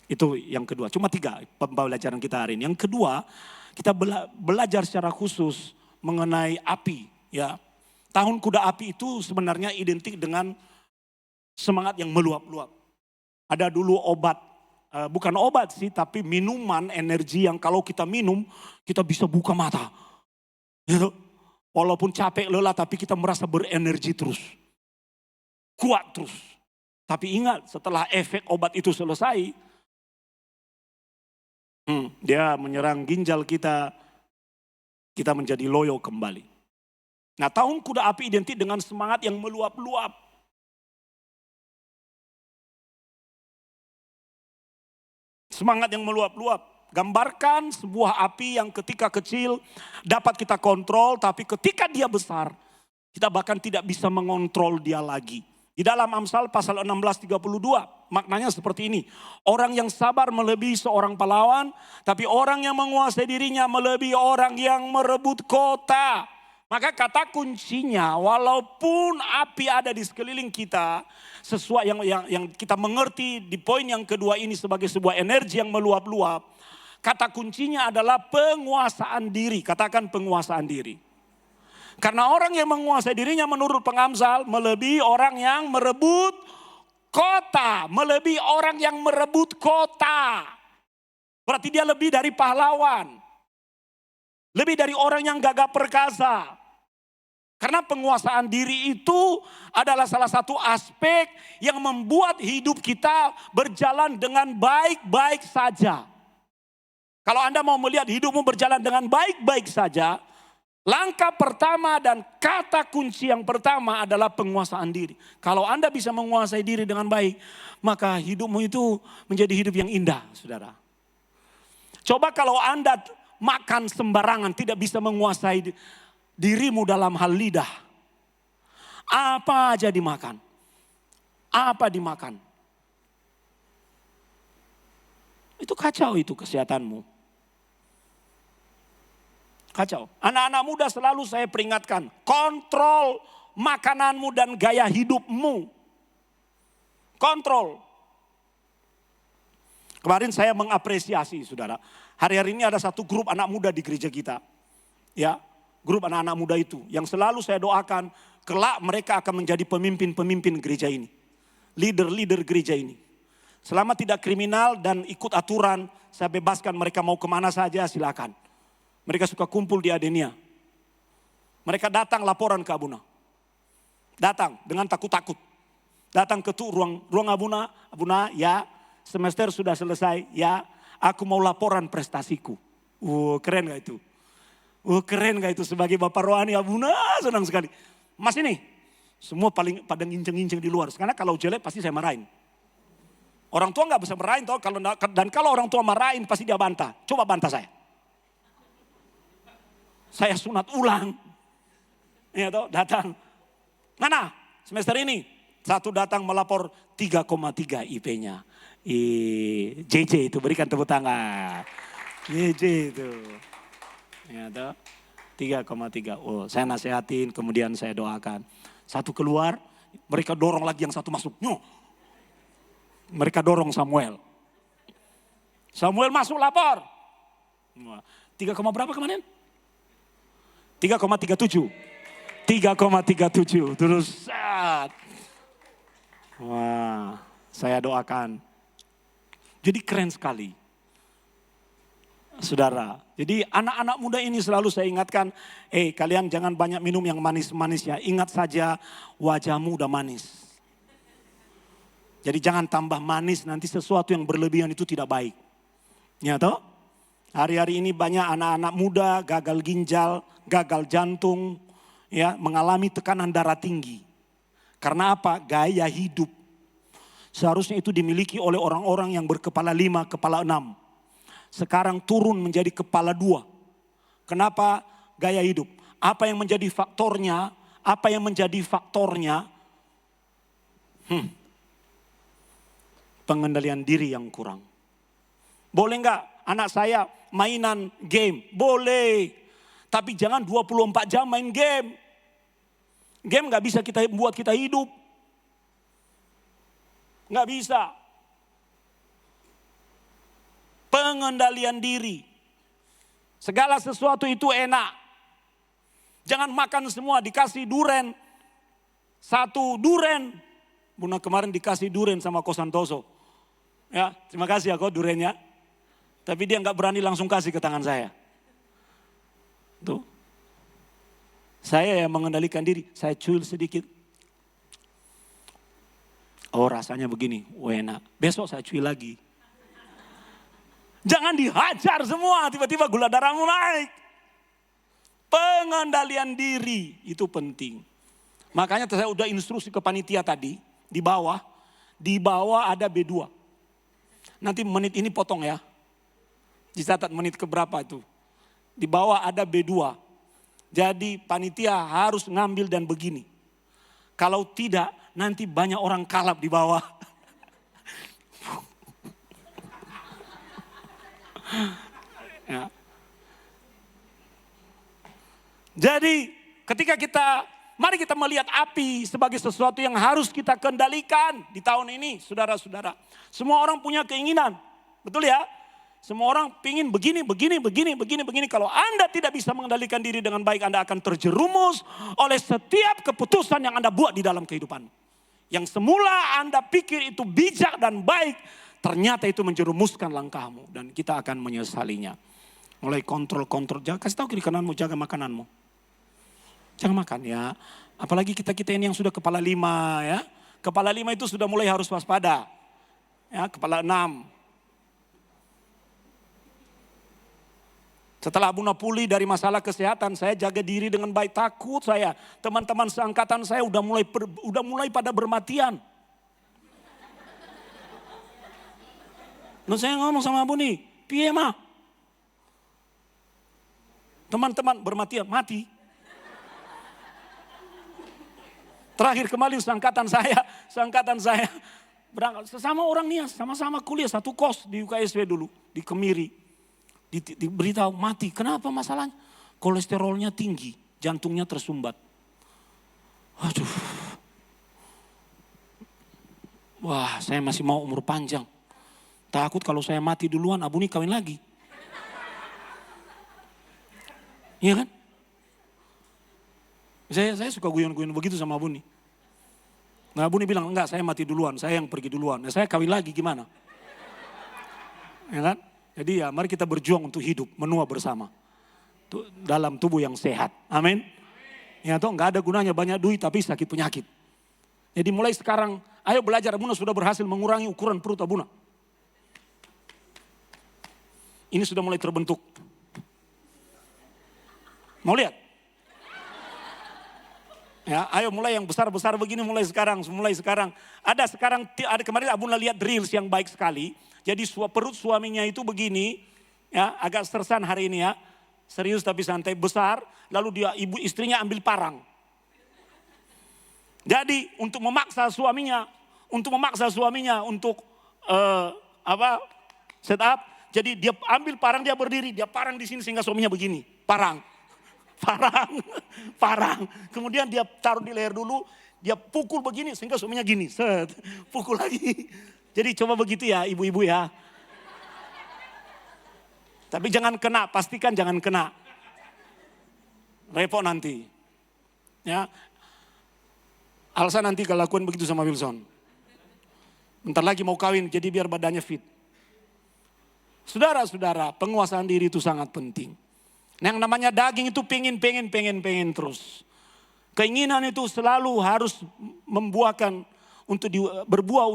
Itu yang kedua. Cuma 3 pembelajaran kita hari ini. Yang kedua, kita belajar secara khusus mengenai api. Ya, tahun kuda api itu sebenarnya identik dengan semangat yang meluap-luap. Ada dulu obat, bukan obat sih, tapi minuman energi yang kalau kita minum, kita bisa buka mata. Gitu. Walaupun capek lelah, tapi kita merasa berenergi terus. Kuat terus. Tapi ingat, setelah efek obat itu selesai, dia menyerang ginjal kita, kita menjadi loyo kembali. Nah, tahun kuda api identik dengan semangat yang meluap-luap. Semangat yang meluap-luap. Gambarkan sebuah api yang ketika kecil dapat kita kontrol, tapi ketika dia besar, kita bahkan tidak bisa mengontrol dia lagi. Di dalam Amsal pasal 16:32, maknanya seperti ini. Orang yang sabar melebihi seorang pahlawan, tapi orang yang menguasai dirinya melebihi orang yang merebut kota. Maka kata kuncinya, walaupun api ada di sekeliling kita, sesuai yang kita mengerti di poin yang kedua ini sebagai sebuah energi yang meluap-luap. Kata kuncinya adalah penguasaan diri. Katakan penguasaan diri. Karena orang yang menguasai dirinya menurut pengamsal melebihi orang yang merebut kota. Melebihi orang yang merebut kota. Berarti dia lebih dari pahlawan. Lebih dari orang yang gagah perkasa. Karena penguasaan diri itu adalah salah satu aspek yang membuat hidup kita berjalan dengan baik-baik saja. Kalau Anda mau melihat hidupmu berjalan dengan baik-baik saja, langkah pertama dan kata kunci yang pertama adalah penguasaan diri. Kalau Anda bisa menguasai diri dengan baik, maka hidupmu itu menjadi hidup yang indah, saudara. Coba kalau Anda makan sembarangan, tidak bisa menguasai dirimu dalam hal lidah. Apa aja dimakan. Apa dimakan. Itu kacau itu kesehatanmu. Kacau. Anak-anak muda selalu saya peringatkan. Kontrol makananmu dan gaya hidupmu. Kontrol. Kemarin saya mengapresiasi saudara. Hari-hari ini ada satu grup anak muda di gereja kita. Ya, grup anak-anak muda itu. Yang selalu saya doakan. Kelak mereka akan menjadi pemimpin-pemimpin gereja ini. Leader-leader gereja ini. Selama tidak kriminal dan ikut aturan. Saya bebaskan mereka mau kemana saja silakan. Mereka suka kumpul di Adenia. Mereka datang laporan ke Abuna. Datang dengan takut-takut. Datang ke ruang Abuna. Abuna, ya semester sudah selesai. Ya, aku mau laporan prestasiku. Keren gak itu? Keren gak itu sebagai Bapak Rohani Abuna? Senang sekali. Mas ini, semua pada nginceng-nginceng di luar. Karena kalau jelek pasti saya marahin. Orang tua gak bisa marahin. Dan kalau orang tua marahin pasti dia bantah. Coba bantah saya. Saya sunat ulang. Ya toh, datang. Mana? Semester ini. Satu datang melapor 3,3 IP-nya. JJ itu, berikan tepuk tangan. JJ itu. Ya toh, 3,3. Oh, saya nasihatin, kemudian saya doakan. Satu keluar, mereka dorong lagi yang satu masuk. Mereka dorong Samuel. Samuel masuk lapor. 3, berapa kemarin? 3,37. 3,37. Terus wah, saya doakan. Jadi keren sekali. Saudara, jadi anak-anak muda ini selalu saya ingatkan, kalian jangan banyak minum yang manis-manis ya. Ingat saja wajahmu udah manis. Jadi jangan tambah manis, nanti sesuatu yang berlebihan itu tidak baik. Ya toh? Hari-hari ini banyak anak-anak muda gagal ginjal, gagal jantung, ya, mengalami tekanan darah tinggi. Karena apa? Gaya hidup. Seharusnya itu dimiliki oleh orang-orang yang berkepala 5, kepala 6. Sekarang turun menjadi kepala 2. Kenapa? Gaya hidup. Apa yang menjadi faktornya? Apa yang menjadi faktornya? Pengendalian diri yang kurang. Boleh enggak anak saya mainan game? Boleh. Tapi jangan 24 jam main game. Game enggak bisa buat kita hidup. Enggak bisa. Pengendalian diri. Segala sesuatu itu enak. Jangan makan semua, dikasih duren. Satu duren. Bunda kemarin dikasih duren sama Ko Santoso. Ya, terima kasih ya kok durennya. Tapi dia nggak berani langsung kasih ke tangan saya. Tuh. Saya yang mengendalikan diri, saya cuil sedikit. Oh rasanya begini, enak. Besok saya cuil lagi. Jangan dihajar semua, tiba-tiba gula darahmu naik. Pengendalian diri itu penting. Makanya saya udah instruksi ke panitia tadi, di bawah ada B2. Nanti menit ini potong ya. Dicatat menit keberapa itu. Di bawah ada B2. Jadi panitia harus ngambil dan begini. Kalau tidak nanti banyak orang kalap di bawah. Ya. Jadi ketika mari kita melihat api sebagai sesuatu yang harus kita kendalikan di tahun ini, saudara-saudara. Semua orang punya keinginan, betul ya? Semua orang pingin begini. Kalau Anda tidak bisa mengendalikan diri dengan baik, Anda akan terjerumus oleh setiap keputusan yang Anda buat di dalam kehidupan. Yang semula Anda pikir itu bijak dan baik, ternyata itu menjerumuskan langkahmu. Dan kita akan menyesalinya. Mulai kontrol. Kasih tahu kiri kananmu, jaga makananmu. Jangan makan ya. Apalagi kita ini yang sudah kepala 5 ya. Kepala 5 itu sudah mulai harus waspada. Ya, kepala 6. Setelah Abuna pulih dari masalah kesehatan, saya jaga diri dengan baik. Takut saya, teman-teman seangkatan saya udah mulai pada bermatian. Lalu saya ngomong sama Abuni, piye mah? Teman-teman bermatian, mati. Terakhir kemarin seangkatan saya berangkat sesama orang Nias, sama-sama kuliah satu kos di UKSW dulu, di Kemiri. Diberitahu mati. Kenapa masalahnya? Kolesterolnya tinggi, jantungnya tersumbat. Aduh. Wah, saya masih mau umur panjang. Takut kalau saya mati duluan, Abuni kawin lagi. Iya kan? Saya suka guyon-guyon begitu sama Abuni. Nah, Abuni bilang, enggak, saya mati duluan, saya yang pergi duluan. Nah, saya kawin lagi gimana? Ya kan? Jadi ya mari kita berjuang untuk hidup, menua bersama. Dalam tubuh yang sehat. Amin. Ya toh nggak ada gunanya banyak duit tapi sakit penyakit. Jadi mulai sekarang, ayo belajar. Abuna sudah berhasil mengurangi ukuran perut Abuna. Ini sudah mulai terbentuk. Mau lihat? Ya, ayo mulai yang besar-besar begini mulai sekarang. Ada kemarin Abuna lihat reels yang baik sekali. Jadi perut suaminya itu begini, ya agak sersan hari ini ya, serius tapi santai, besar. Lalu istrinya ambil parang. Jadi untuk memaksa suaminya untuk set up. Jadi dia ambil parang, dia berdiri, dia parang di sini sehingga suaminya begini, parang. Kemudian dia taruh di leher dulu, dia pukul begini sehingga suaminya gini, pukul lagi. Jadi coba begitu ya ibu-ibu ya. Tapi jangan kena, pastikan jangan kena. Repot nanti. Ya. Alsa nanti kalau lakukan begitu sama Wilson. Bentar lagi mau kawin jadi biar badannya fit. Saudara-saudara, penguasaan diri itu sangat penting. Yang namanya daging itu pengen terus. Keinginan itu selalu harus membuahkan untuk berbuah,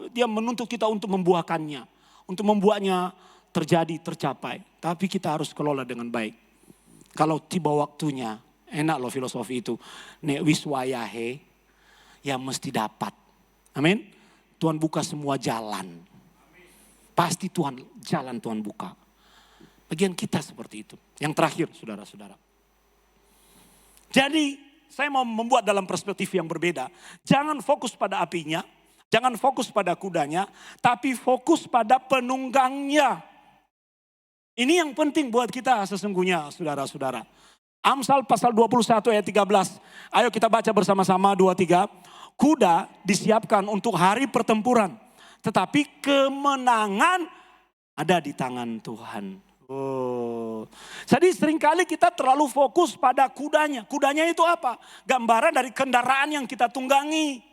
dia menuntut kita untuk membuahkannya. Untuk membuatnya tercapai. Tapi kita harus kelola dengan baik. Kalau tiba waktunya, enak loh filosofi itu. Nek wis wayahe, ya mesti dapat. Amin. Tuhan buka semua jalan. Pasti jalan Tuhan buka. Bagian kita seperti itu. Yang terakhir saudara-saudara. Jadi saya mau membuat dalam perspektif yang berbeda. Jangan fokus pada apinya, jangan fokus pada kudanya, tapi fokus pada penunggangnya. Ini yang penting buat kita sesungguhnya saudara-saudara. Amsal pasal 21 ayat 13. Ayo kita baca bersama-sama 2-3. Kuda disiapkan untuk hari pertempuran, tetapi kemenangan ada di tangan Tuhan. Oh. Jadi seringkali kita terlalu fokus pada kudanya. Kudanya itu apa? Gambaran dari kendaraan yang kita tunggangi.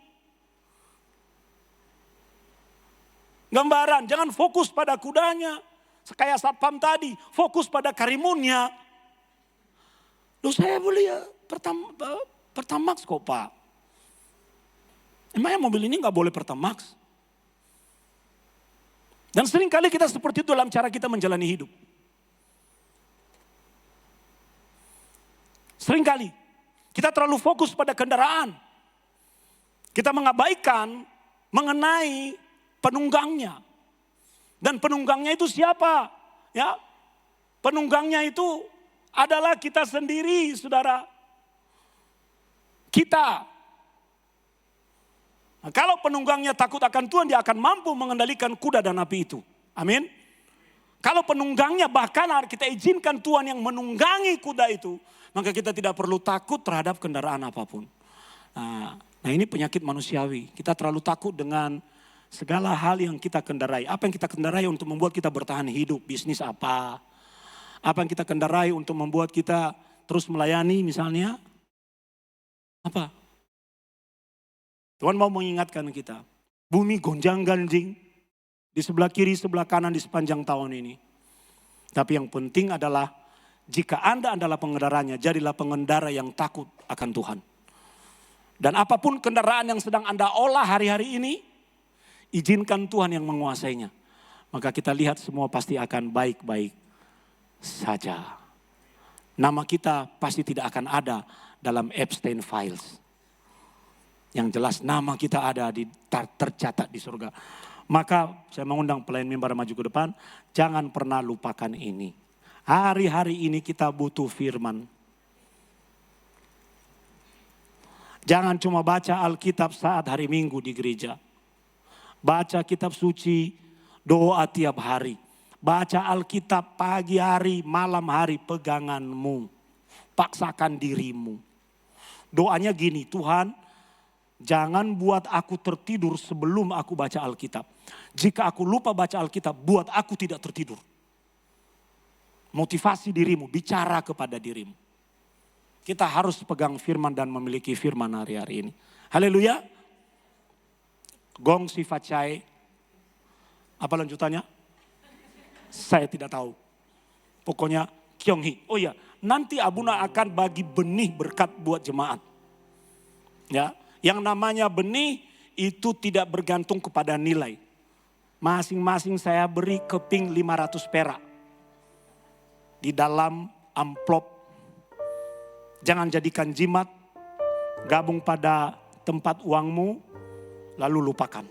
Gambaran, jangan fokus pada kudanya. Kayak satpam tadi, fokus pada karimunnya. Loh saya beli ya Pertamax kok Pak. Emangnya mobil ini gak boleh Pertamax? Dan seringkali kita seperti itu dalam cara kita menjalani hidup. Seringkali kita terlalu fokus pada kendaraan. Kita mengabaikan mengenai penunggangnya. Dan penunggangnya itu siapa? Ya, penunggangnya itu adalah kita sendiri, saudara. Kita. Nah, kalau penunggangnya takut akan Tuhan, dia akan mampu mengendalikan kuda dan api itu. Amin. Kalau penunggangnya bahkan kita izinkan Tuhan yang menunggangi kuda itu, maka kita tidak perlu takut terhadap kendaraan apapun. Nah ini penyakit manusiawi. Kita terlalu takut dengan Segala hal yang kita kendarai. Apa yang kita kendarai untuk membuat kita bertahan hidup? Bisnis apa? Apa yang kita kendarai untuk membuat kita terus melayani misalnya? Apa? Tuhan mau mengingatkan kita. Bumi gonjang ganjing. Di sebelah kiri, sebelah kanan di sepanjang tahun ini. Tapi yang penting adalah jika Anda adalah pengendaranya, jadilah pengendara yang takut akan Tuhan. Dan apapun kendaraan yang sedang Anda olah hari-hari ini, izinkan Tuhan yang menguasainya. Maka kita lihat semua pasti akan baik-baik saja. Nama kita pasti tidak akan ada dalam Epstein Files. Yang jelas nama kita ada tercatat di surga. Maka saya mengundang pelayan mimbar maju ke depan. Jangan pernah lupakan ini. Hari-hari ini kita butuh firman. Jangan cuma baca Alkitab saat hari Minggu di gereja. Baca kitab suci, doa tiap hari. Baca Alkitab pagi hari, malam hari, peganganmu. Paksakan dirimu. Doanya gini, Tuhan, jangan buat aku tertidur sebelum aku baca Alkitab. Jika aku lupa baca Alkitab, buat aku tidak tertidur. Motivasi dirimu, bicara kepada dirimu. Kita harus pegang firman dan memiliki firman hari-hari ini. Haleluya. Gong sifat cai. Apa lanjutannya? Saya tidak tahu. Pokoknya Kyonghi. Oh iya, nanti Abuna akan bagi benih berkat buat jemaat. Ya, yang namanya benih itu tidak bergantung kepada nilai. Masing-masing saya beri keping 500 perak. Di dalam amplop. Jangan jadikan jimat. Gabung pada tempat uangmu. Lalu lupakan.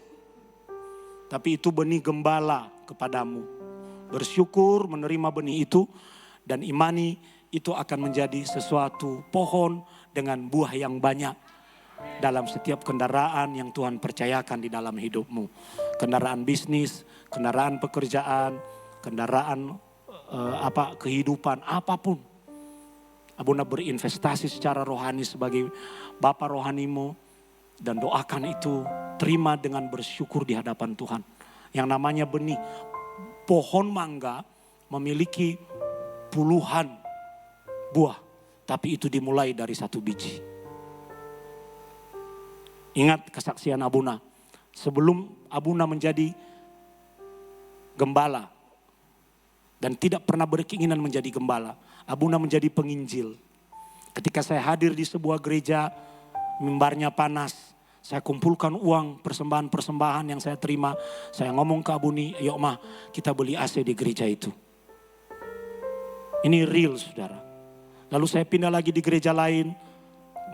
Tapi itu benih gembala kepadamu. Bersyukur menerima benih itu. Dan imani itu akan menjadi sesuatu pohon dengan buah yang banyak. Dalam setiap kendaraan yang Tuhan percayakan di dalam hidupmu. Kendaraan bisnis, kendaraan pekerjaan, kendaraan kehidupan, apapun. Abuna berinvestasi secara rohani sebagai Bapa rohanimu. Dan doakan itu, terima dengan bersyukur di hadapan Tuhan. Yang namanya benih. Pohon mangga memiliki puluhan buah. Tapi itu dimulai dari satu biji. Ingat kesaksian Abuna. Sebelum Abuna menjadi gembala. Dan tidak pernah berkeinginan menjadi gembala. Abuna menjadi penginjil. Ketika saya hadir di sebuah gereja, mimbarnya panas. Saya kumpulkan uang persembahan-persembahan yang saya terima. Saya ngomong ke Abuni, yuk mah kita beli AC di gereja itu. Ini real saudara. Lalu saya pindah lagi di gereja lain.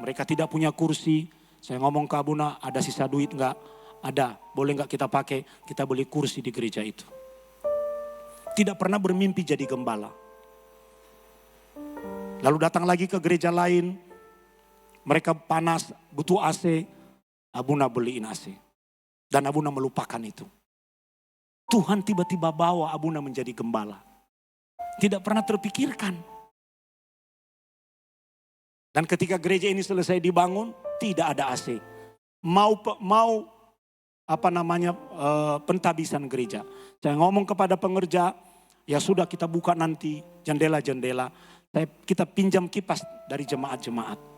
Mereka tidak punya kursi. Saya ngomong ke Abuna, ada sisa duit enggak? Ada, boleh enggak kita pakai? Kita beli kursi di gereja itu. Tidak pernah bermimpi jadi gembala. Lalu datang lagi ke gereja lain. Mereka panas, butuh AC. Abuna beliin AC. Dan Abuna melupakan itu. Tuhan tiba-tiba bawa Abuna menjadi gembala. Tidak pernah terpikirkan. Dan ketika gereja ini selesai dibangun, tidak ada AC. Mau pentabisan gereja. Saya ngomong kepada pengerja, ya sudah kita buka nanti jendela-jendela. Kita pinjam kipas dari jemaat-jemaat.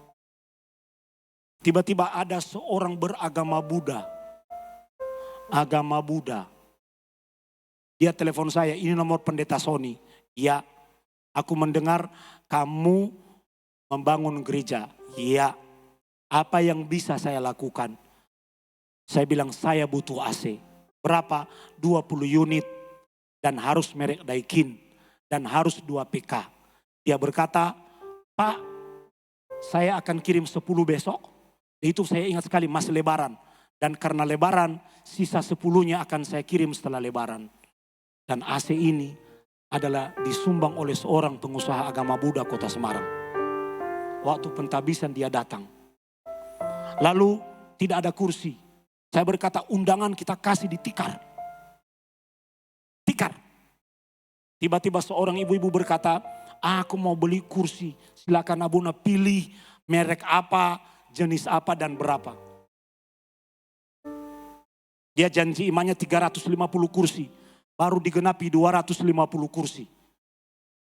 Tiba-tiba ada seorang beragama Buddha. Agama Buddha. Dia telepon saya, ini nomor pendeta Sony. Ya, aku mendengar kamu membangun gereja. Ya, apa yang bisa saya lakukan? Saya bilang saya butuh AC. Berapa? 20 unit. Dan harus merek Daikin. Dan harus 2 PK. Dia berkata, Pak, saya akan kirim 10 besok. Itu saya ingat sekali masih lebaran. Dan karena lebaran, sisa 10-nya akan saya kirim setelah lebaran. Dan AC ini adalah disumbang oleh seorang pengusaha agama Buddha kota Semarang. Waktu pentabisan dia datang. Lalu tidak ada kursi. Saya berkata undangan kita kasih di tikar. Tikar. Tiba-tiba seorang ibu-ibu berkata, aku mau beli kursi. Silakan Abuna pilih merek apa, jenis apa dan berapa. Dia janji imannya 350 kursi. Baru digenapi 250 kursi.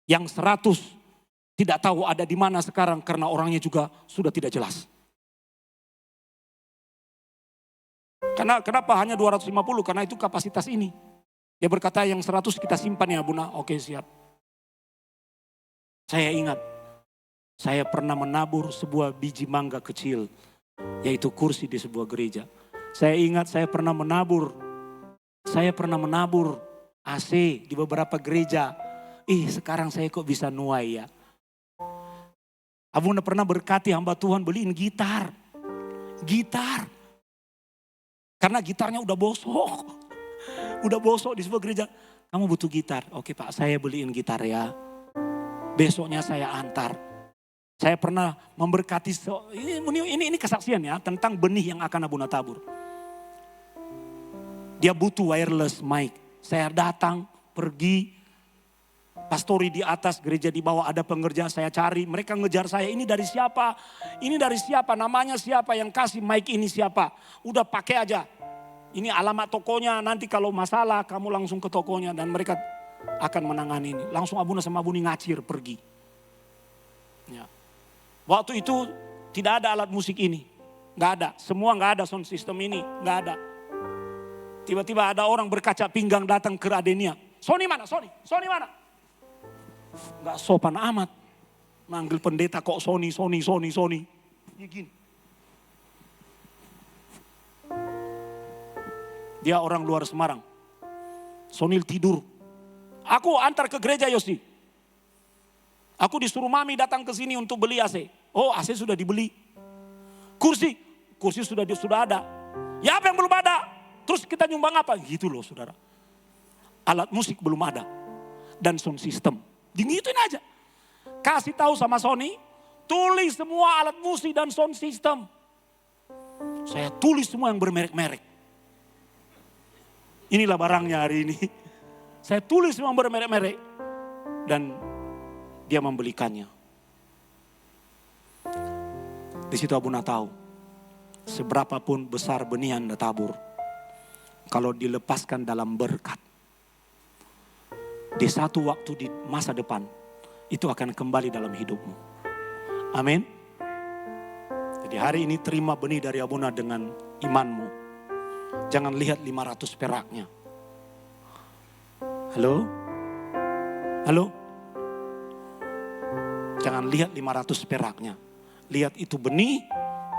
Yang 100 tidak tahu ada di mana sekarang karena orangnya juga sudah tidak jelas. Kenapa hanya 250? Karena itu kapasitas ini. Dia berkata yang 100 kita simpan ya Buna. Oke siap. Saya ingat, saya pernah menabur sebuah biji mangga kecil. Yaitu kursi di sebuah gereja. Saya ingat saya pernah menabur AC di beberapa gereja. Sekarang saya kok bisa nuai ya. Abuna pernah berkati hamba Tuhan beliin gitar. Karena gitarnya udah bosok. Udah bosok di sebuah gereja. Kamu butuh gitar. Oke Pak, saya beliin gitar ya. Besoknya saya antar. Saya pernah memberkati, ini kesaksian ya. Tentang benih yang akan Abuna tabur. Dia butuh wireless mic. Saya datang, pergi. Pastori di atas, gereja di bawah, ada pengerja, saya cari. Mereka ngejar saya, ini dari siapa? Ini dari siapa? Namanya siapa yang kasih mic ini siapa? Udah pakai aja. Ini alamat tokonya, nanti kalau masalah kamu langsung ke tokonya. Dan mereka akan menangani ini. Langsung Abuna sama Abuni ngacir pergi. Ya. Waktu itu tidak ada alat musik ini. Gak ada, semua gak ada sound system ini, gak ada. Tiba-tiba ada orang berkaca pinggang datang ke Radenia. Sony mana? Sony mana? Gak sopan amat. Manggil pendeta kok Sony. Ya gini. Dia orang luar Semarang. Sonil tidur. Aku antar ke gereja Yosi. Aku disuruh mami datang ke sini untuk beli AC. Oh AC sudah dibeli. Kursi sudah ada. Ya apa yang belum ada? Terus kita nyumbang apa? Gitu loh saudara. Alat musik belum ada. Dan sound system. Digituin aja. Kasih tahu sama Sony. Tulis semua alat musik dan sound system. Saya tulis semua yang bermerek-merek. Inilah barangnya hari ini. Saya tulis semua yang bermerek-merek. Dan dia membelikannya. Di situ Abuna tahu. Seberapapun besar benih yang Anda tabur. Kalau dilepaskan dalam berkat. Di satu waktu di masa depan. Itu akan kembali dalam hidupmu. Amin. Jadi hari ini terima benih dari Abuna dengan imanmu. Jangan lihat 500 peraknya. Halo? Jangan lihat 500 peraknya. Lihat itu benih,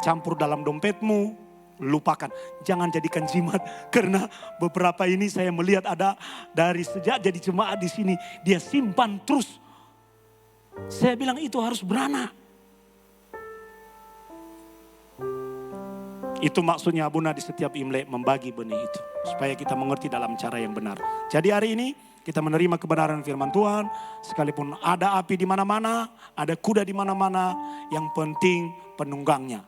campur dalam dompetmu, lupakan. Jangan jadikan jimat. Karena beberapa ini saya melihat ada dari sejak jadi jemaat di sini. Dia simpan terus. Saya bilang itu harus beranak. Itu maksudnya Abuna di setiap Imlek membagi benih itu. Supaya kita mengerti dalam cara yang benar. Jadi hari ini kita menerima kebenaran firman Tuhan. Sekalipun ada api di mana-mana, ada kuda di mana-mana. Yang penting penunggangnya.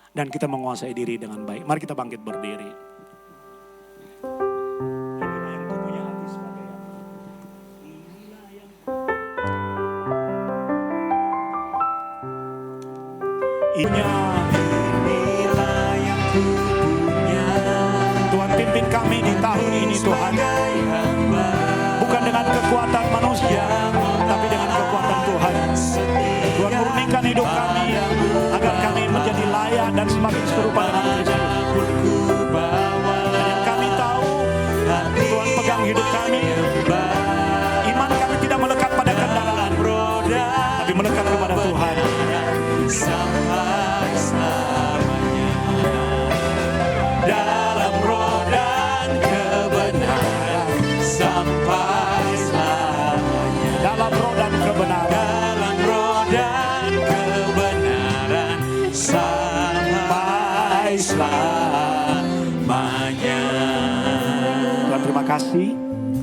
Dan kita menguasai diri dengan baik. Mari kita bangkit berdiri. Inilah yang kau punya hati sebagai apa? Inilah yang Tuhan pimpin kami di tahun ini Tuhan. Bukan dengan kekuatan manusia, tapi dengan kekuatan Tuhan. Tuhan murnikan hidup kami agar kami menjadi layak dan semakin serupa dengan Kristus. Dan yang kami tahu, Tuhan pegang hidup kami. Iman kami tidak melekat pada kendaraan, tapi melekat kepada Tuhan. Sampai selamanya dalam roh dan kebenaran, sampai selamanya Dalam roh dan kebenaran, dalam roh dan kebenaran, sampai selamanya. Tuhan terima kasih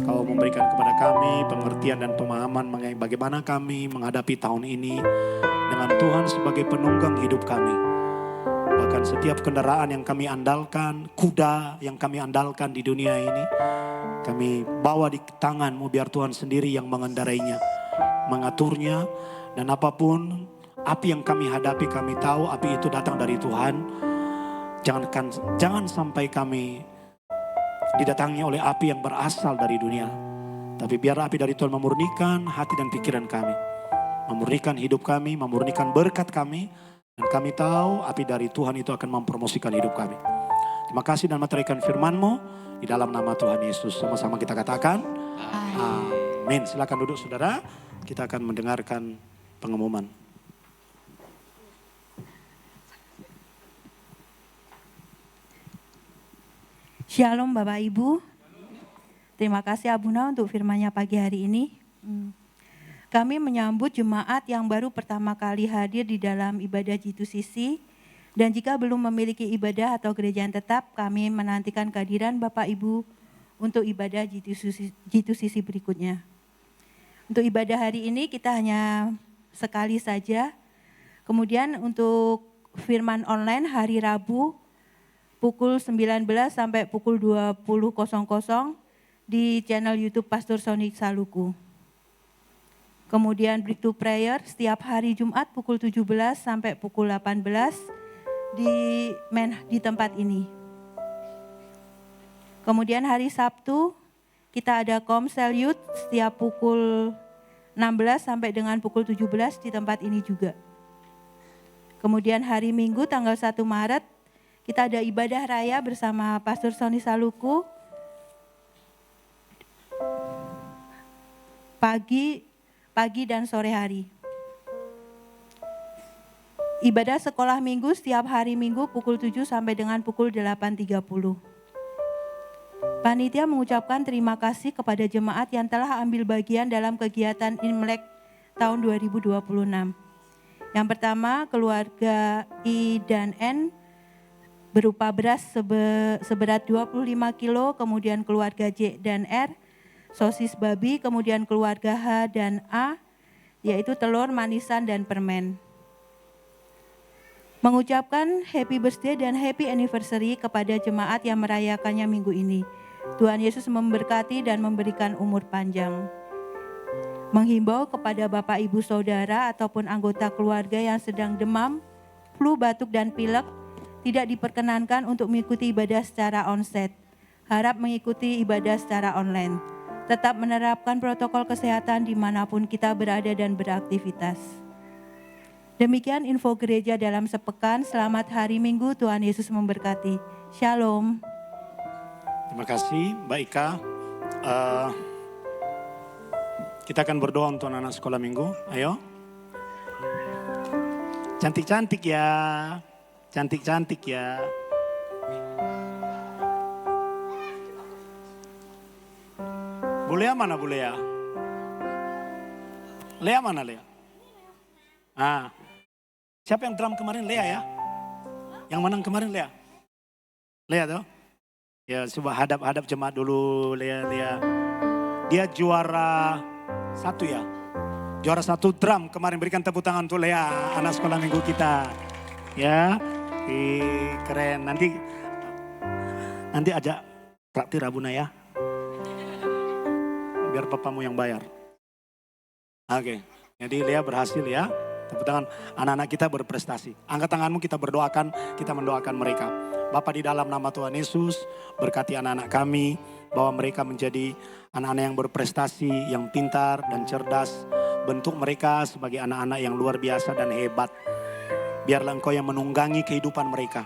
Kau memberikan kepada kami pengertian dan pemahaman mengenai bagaimana kami menghadapi tahun ini dengan Tuhan sebagai penunggang hidup kami. Bahkan setiap kendaraan yang kami andalkan, kuda yang kami andalkan di dunia ini, kami bawa di tangan-Mu biar Tuhan sendiri yang mengendarainya, mengaturnya. Dan apapun api yang kami hadapi, kami tahu api itu datang dari Tuhan. Jangan sampai kami didatangi oleh api yang berasal dari dunia. Tapi biar api dari Tuhan memurnikan hati dan pikiran kami. Memurnikan hidup kami, memurnikan berkat kami. Dan kami tahu api dari Tuhan itu akan mempromosikan hidup kami. Terima kasih dan meteraikan firman-Mu di dalam nama Tuhan Yesus. Sama-sama kita katakan, amin. Silakan duduk saudara, kita akan mendengarkan pengumuman. Shalom Bapak Ibu. Terima kasih Abuna untuk firman-Nya pagi hari ini. Kami menyambut jemaat yang baru pertama kali hadir di dalam ibadah G2CC. Dan jika belum memiliki ibadah atau gereja yang tetap, kami menantikan kehadiran Bapak Ibu untuk ibadah G2CC berikutnya. Untuk ibadah hari ini kita hanya sekali saja. Kemudian untuk firman online hari Rabu pukul 19 sampai pukul 20.00 di channel YouTube Pastor Sonic Saluku. Kemudian Breakthrough Prayer setiap hari Jumat pukul 17 sampai pukul 18 di tempat ini. Kemudian hari Sabtu kita ada Komsel Youth setiap pukul 16 sampai dengan pukul 17 di tempat ini juga. Kemudian hari Minggu tanggal 1 Maret kita ada ibadah raya bersama Pastor Sony Saluku. Pagi dan sore hari. Ibadah sekolah minggu setiap hari Minggu pukul 7 sampai dengan pukul 8.30. Panitia mengucapkan terima kasih kepada jemaat yang telah ambil bagian dalam kegiatan Imlek tahun 2026. Yang pertama, keluarga I dan N berupa beras seberat 25 kilo, kemudian keluarga J dan R, sosis babi, kemudian keluarga H dan A, yaitu telur, manisan, dan permen. Mengucapkan happy birthday dan happy anniversary kepada jemaat yang merayakannya minggu ini. Tuhan Yesus memberkati dan memberikan umur panjang. Menghimbau kepada Bapak Ibu Saudara ataupun anggota keluarga yang sedang demam, flu, batuk, dan pilek, tidak diperkenankan untuk mengikuti ibadah secara onsite. Harap mengikuti ibadah secara online. Tetap menerapkan protokol kesehatan dimanapun kita berada dan beraktivitas. Demikian info gereja dalam sepekan. Selamat hari Minggu, Tuhan Yesus memberkati. Shalom. Terima kasih Mbak Ika. Kita akan berdoa untuk anak-anak sekolah minggu. Ayo. Cantik-cantik ya. Cantik-cantik ya. Bulea mana Bulea? Lea mana Lea? Siapa yang drum kemarin? Lea ya? Yang menang kemarin Lea? Lea tuh? Ya coba hadap jemaat dulu Lea. Dia juara 1 ya? Juara 1 drum kemarin, berikan tepuk tangan untuk Lea, anak sekolah minggu kita. Ya. Keren, nanti ajak traktir Abuna ya. Biar papamu yang bayar. Oke, jadi Lea berhasil ya. Tepuk tangan, anak-anak kita berprestasi. Angkat tanganmu, kita berdoakan, kita mendoakan mereka. Bapa, di dalam nama Tuhan Yesus, berkati anak-anak kami, bahwa mereka menjadi anak-anak yang berprestasi, yang pintar dan cerdas. Bentuk mereka sebagai anak-anak yang luar biasa dan hebat. Biarlah Engkau yang menunggangi kehidupan mereka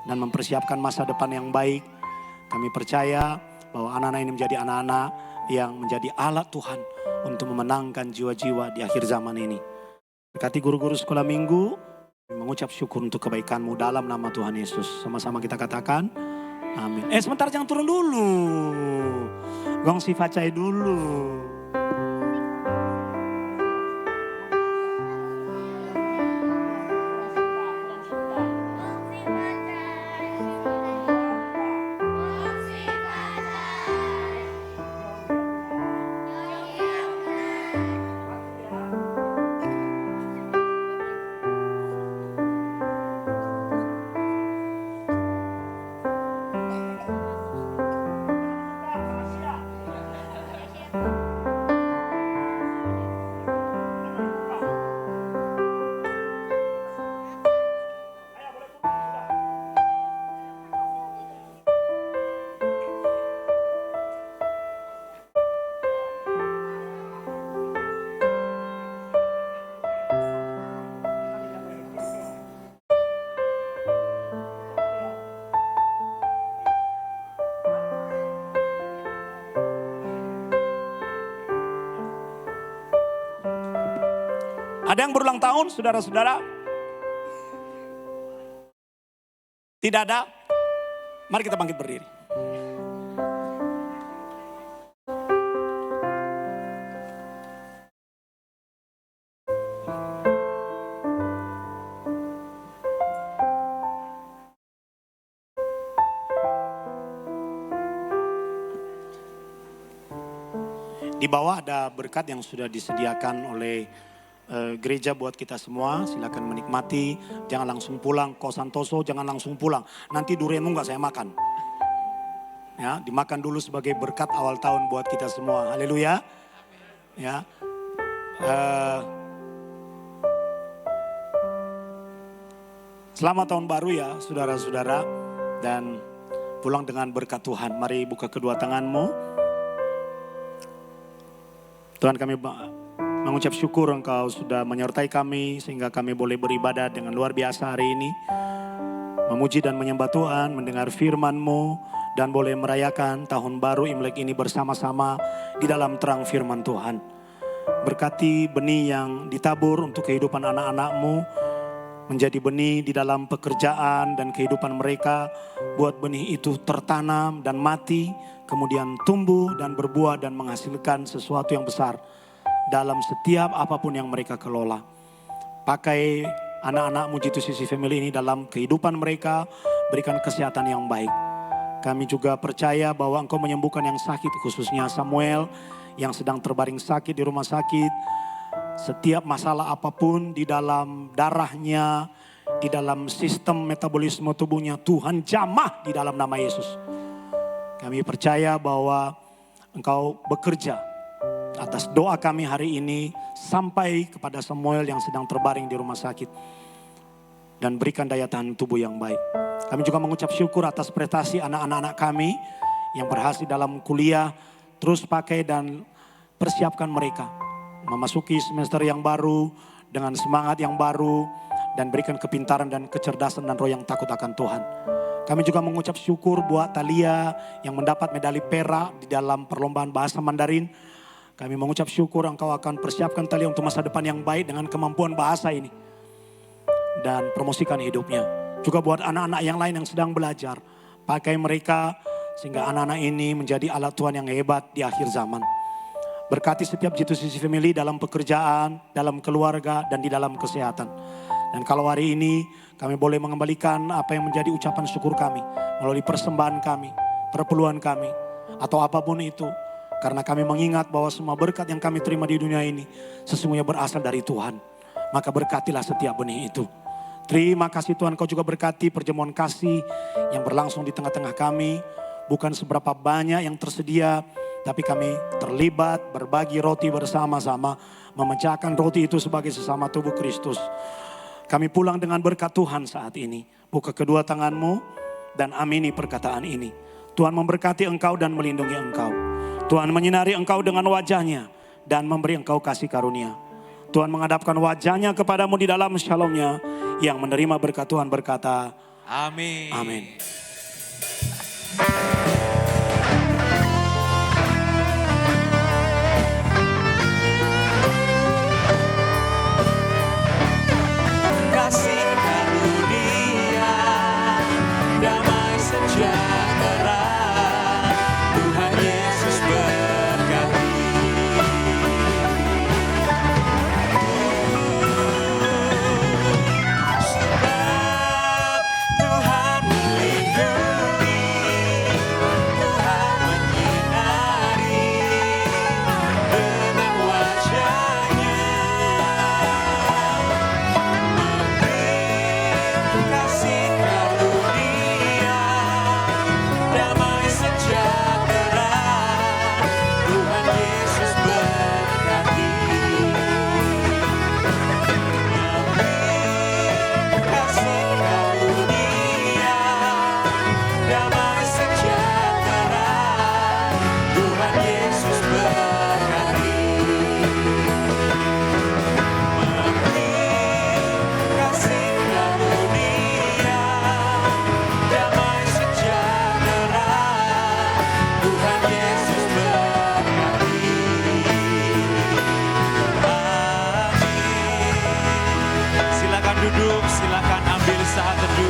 dan mempersiapkan masa depan yang baik. Kami percaya bahwa anak-anak ini menjadi anak-anak yang menjadi alat Tuhan untuk memenangkan jiwa-jiwa di akhir zaman ini. Berkati guru-guru sekolah minggu, mengucap syukur untuk kebaikan-Mu dalam nama Tuhan Yesus. Sama-sama kita katakan, amin. Sebentar, jangan turun dulu. Gong si Facai dulu. Ada yang berulang tahun, saudara-saudara? Tidak ada? Mari kita bangkit berdiri. Di bawah ada berkat yang sudah disediakan oleh gereja buat kita semua. Silakan menikmati, jangan langsung pulang. Ko Santoso jangan langsung pulang. Nanti durianmu nggak saya makan. Ya, dimakan dulu sebagai berkat awal tahun buat kita semua. Haleluya. Ya. Selamat tahun baru ya, saudara-saudara, dan pulang dengan berkat Tuhan. Mari buka kedua tanganmu. Tuhan, kami mengucap syukur Engkau sudah menyertai kami sehingga kami boleh beribadah dengan luar biasa hari ini. Memuji dan menyembah Tuhan, mendengar firman-Mu, dan boleh merayakan tahun baru Imlek ini bersama-sama di dalam terang firman Tuhan. Berkati benih yang ditabur untuk kehidupan anak-anak-Mu, menjadi benih di dalam pekerjaan dan kehidupan mereka. Buat benih itu tertanam dan mati, kemudian tumbuh dan berbuah dan menghasilkan sesuatu yang besar dalam setiap apapun yang mereka kelola. Pakai anak-anak G2CC Family ini dalam kehidupan mereka, berikan kesehatan yang baik. Kami juga percaya bahwa Engkau menyembuhkan yang sakit, khususnya Samuel yang sedang terbaring sakit di rumah sakit. Setiap masalah apapun di dalam darahnya, di dalam sistem metabolisme tubuhnya, Tuhan jamah di dalam nama Yesus. Kami percaya bahwa Engkau bekerja atas doa kami hari ini sampai kepada Samuel yang sedang terbaring di rumah sakit. Dan berikan daya tahan tubuh yang baik. Kami juga mengucap syukur atas prestasi anak-anak kami yang berhasil dalam kuliah. Terus pakai dan persiapkan mereka memasuki semester yang baru dengan semangat yang baru. Dan berikan kepintaran dan kecerdasan dan roh yang takut akan Tuhan. Kami juga mengucap syukur buat Thalia yang mendapat medali perak di dalam perlombaan bahasa Mandarin. Kami mengucap syukur Engkau akan persiapkan Thalia untuk masa depan yang baik dengan kemampuan bahasa ini. Dan promosikan hidupnya. Juga buat anak-anak yang lain yang sedang belajar. Pakai mereka sehingga anak-anak ini menjadi alat Tuhan yang hebat di akhir zaman. Berkati setiap G2CC Family dalam pekerjaan, dalam keluarga, dan di dalam kesehatan. Dan kalau hari ini kami boleh mengembalikan apa yang menjadi ucapan syukur kami melalui persembahan kami, perpuluhan kami, atau apapun itu. Karena kami mengingat bahwa semua berkat yang kami terima di dunia ini sesungguhnya berasal dari Tuhan. Maka berkatilah setiap benih itu. Terima kasih Tuhan, Kau juga berkati perjamuan kasih yang berlangsung di tengah-tengah kami. Bukan seberapa banyak yang tersedia, tapi kami terlibat berbagi roti bersama-sama. Memecahkan roti itu sebagai sesama tubuh Kristus. Kami pulang dengan berkat Tuhan saat ini. Buka kedua tanganmu dan amini perkataan ini. Tuhan memberkati engkau dan melindungi engkau. Tuhan menyinari engkau dengan wajahnya dan memberi engkau kasih karunia. Tuhan menghadapkan wajahnya kepadamu di dalam shalomnya. Yang menerima berkat Tuhan berkata, Amin. Amin. Kasih karunia, damai sejahtera, Tuhan Yesus berkati. Sebab Tuhan melindungi duduk, silakan ambil saat teduh.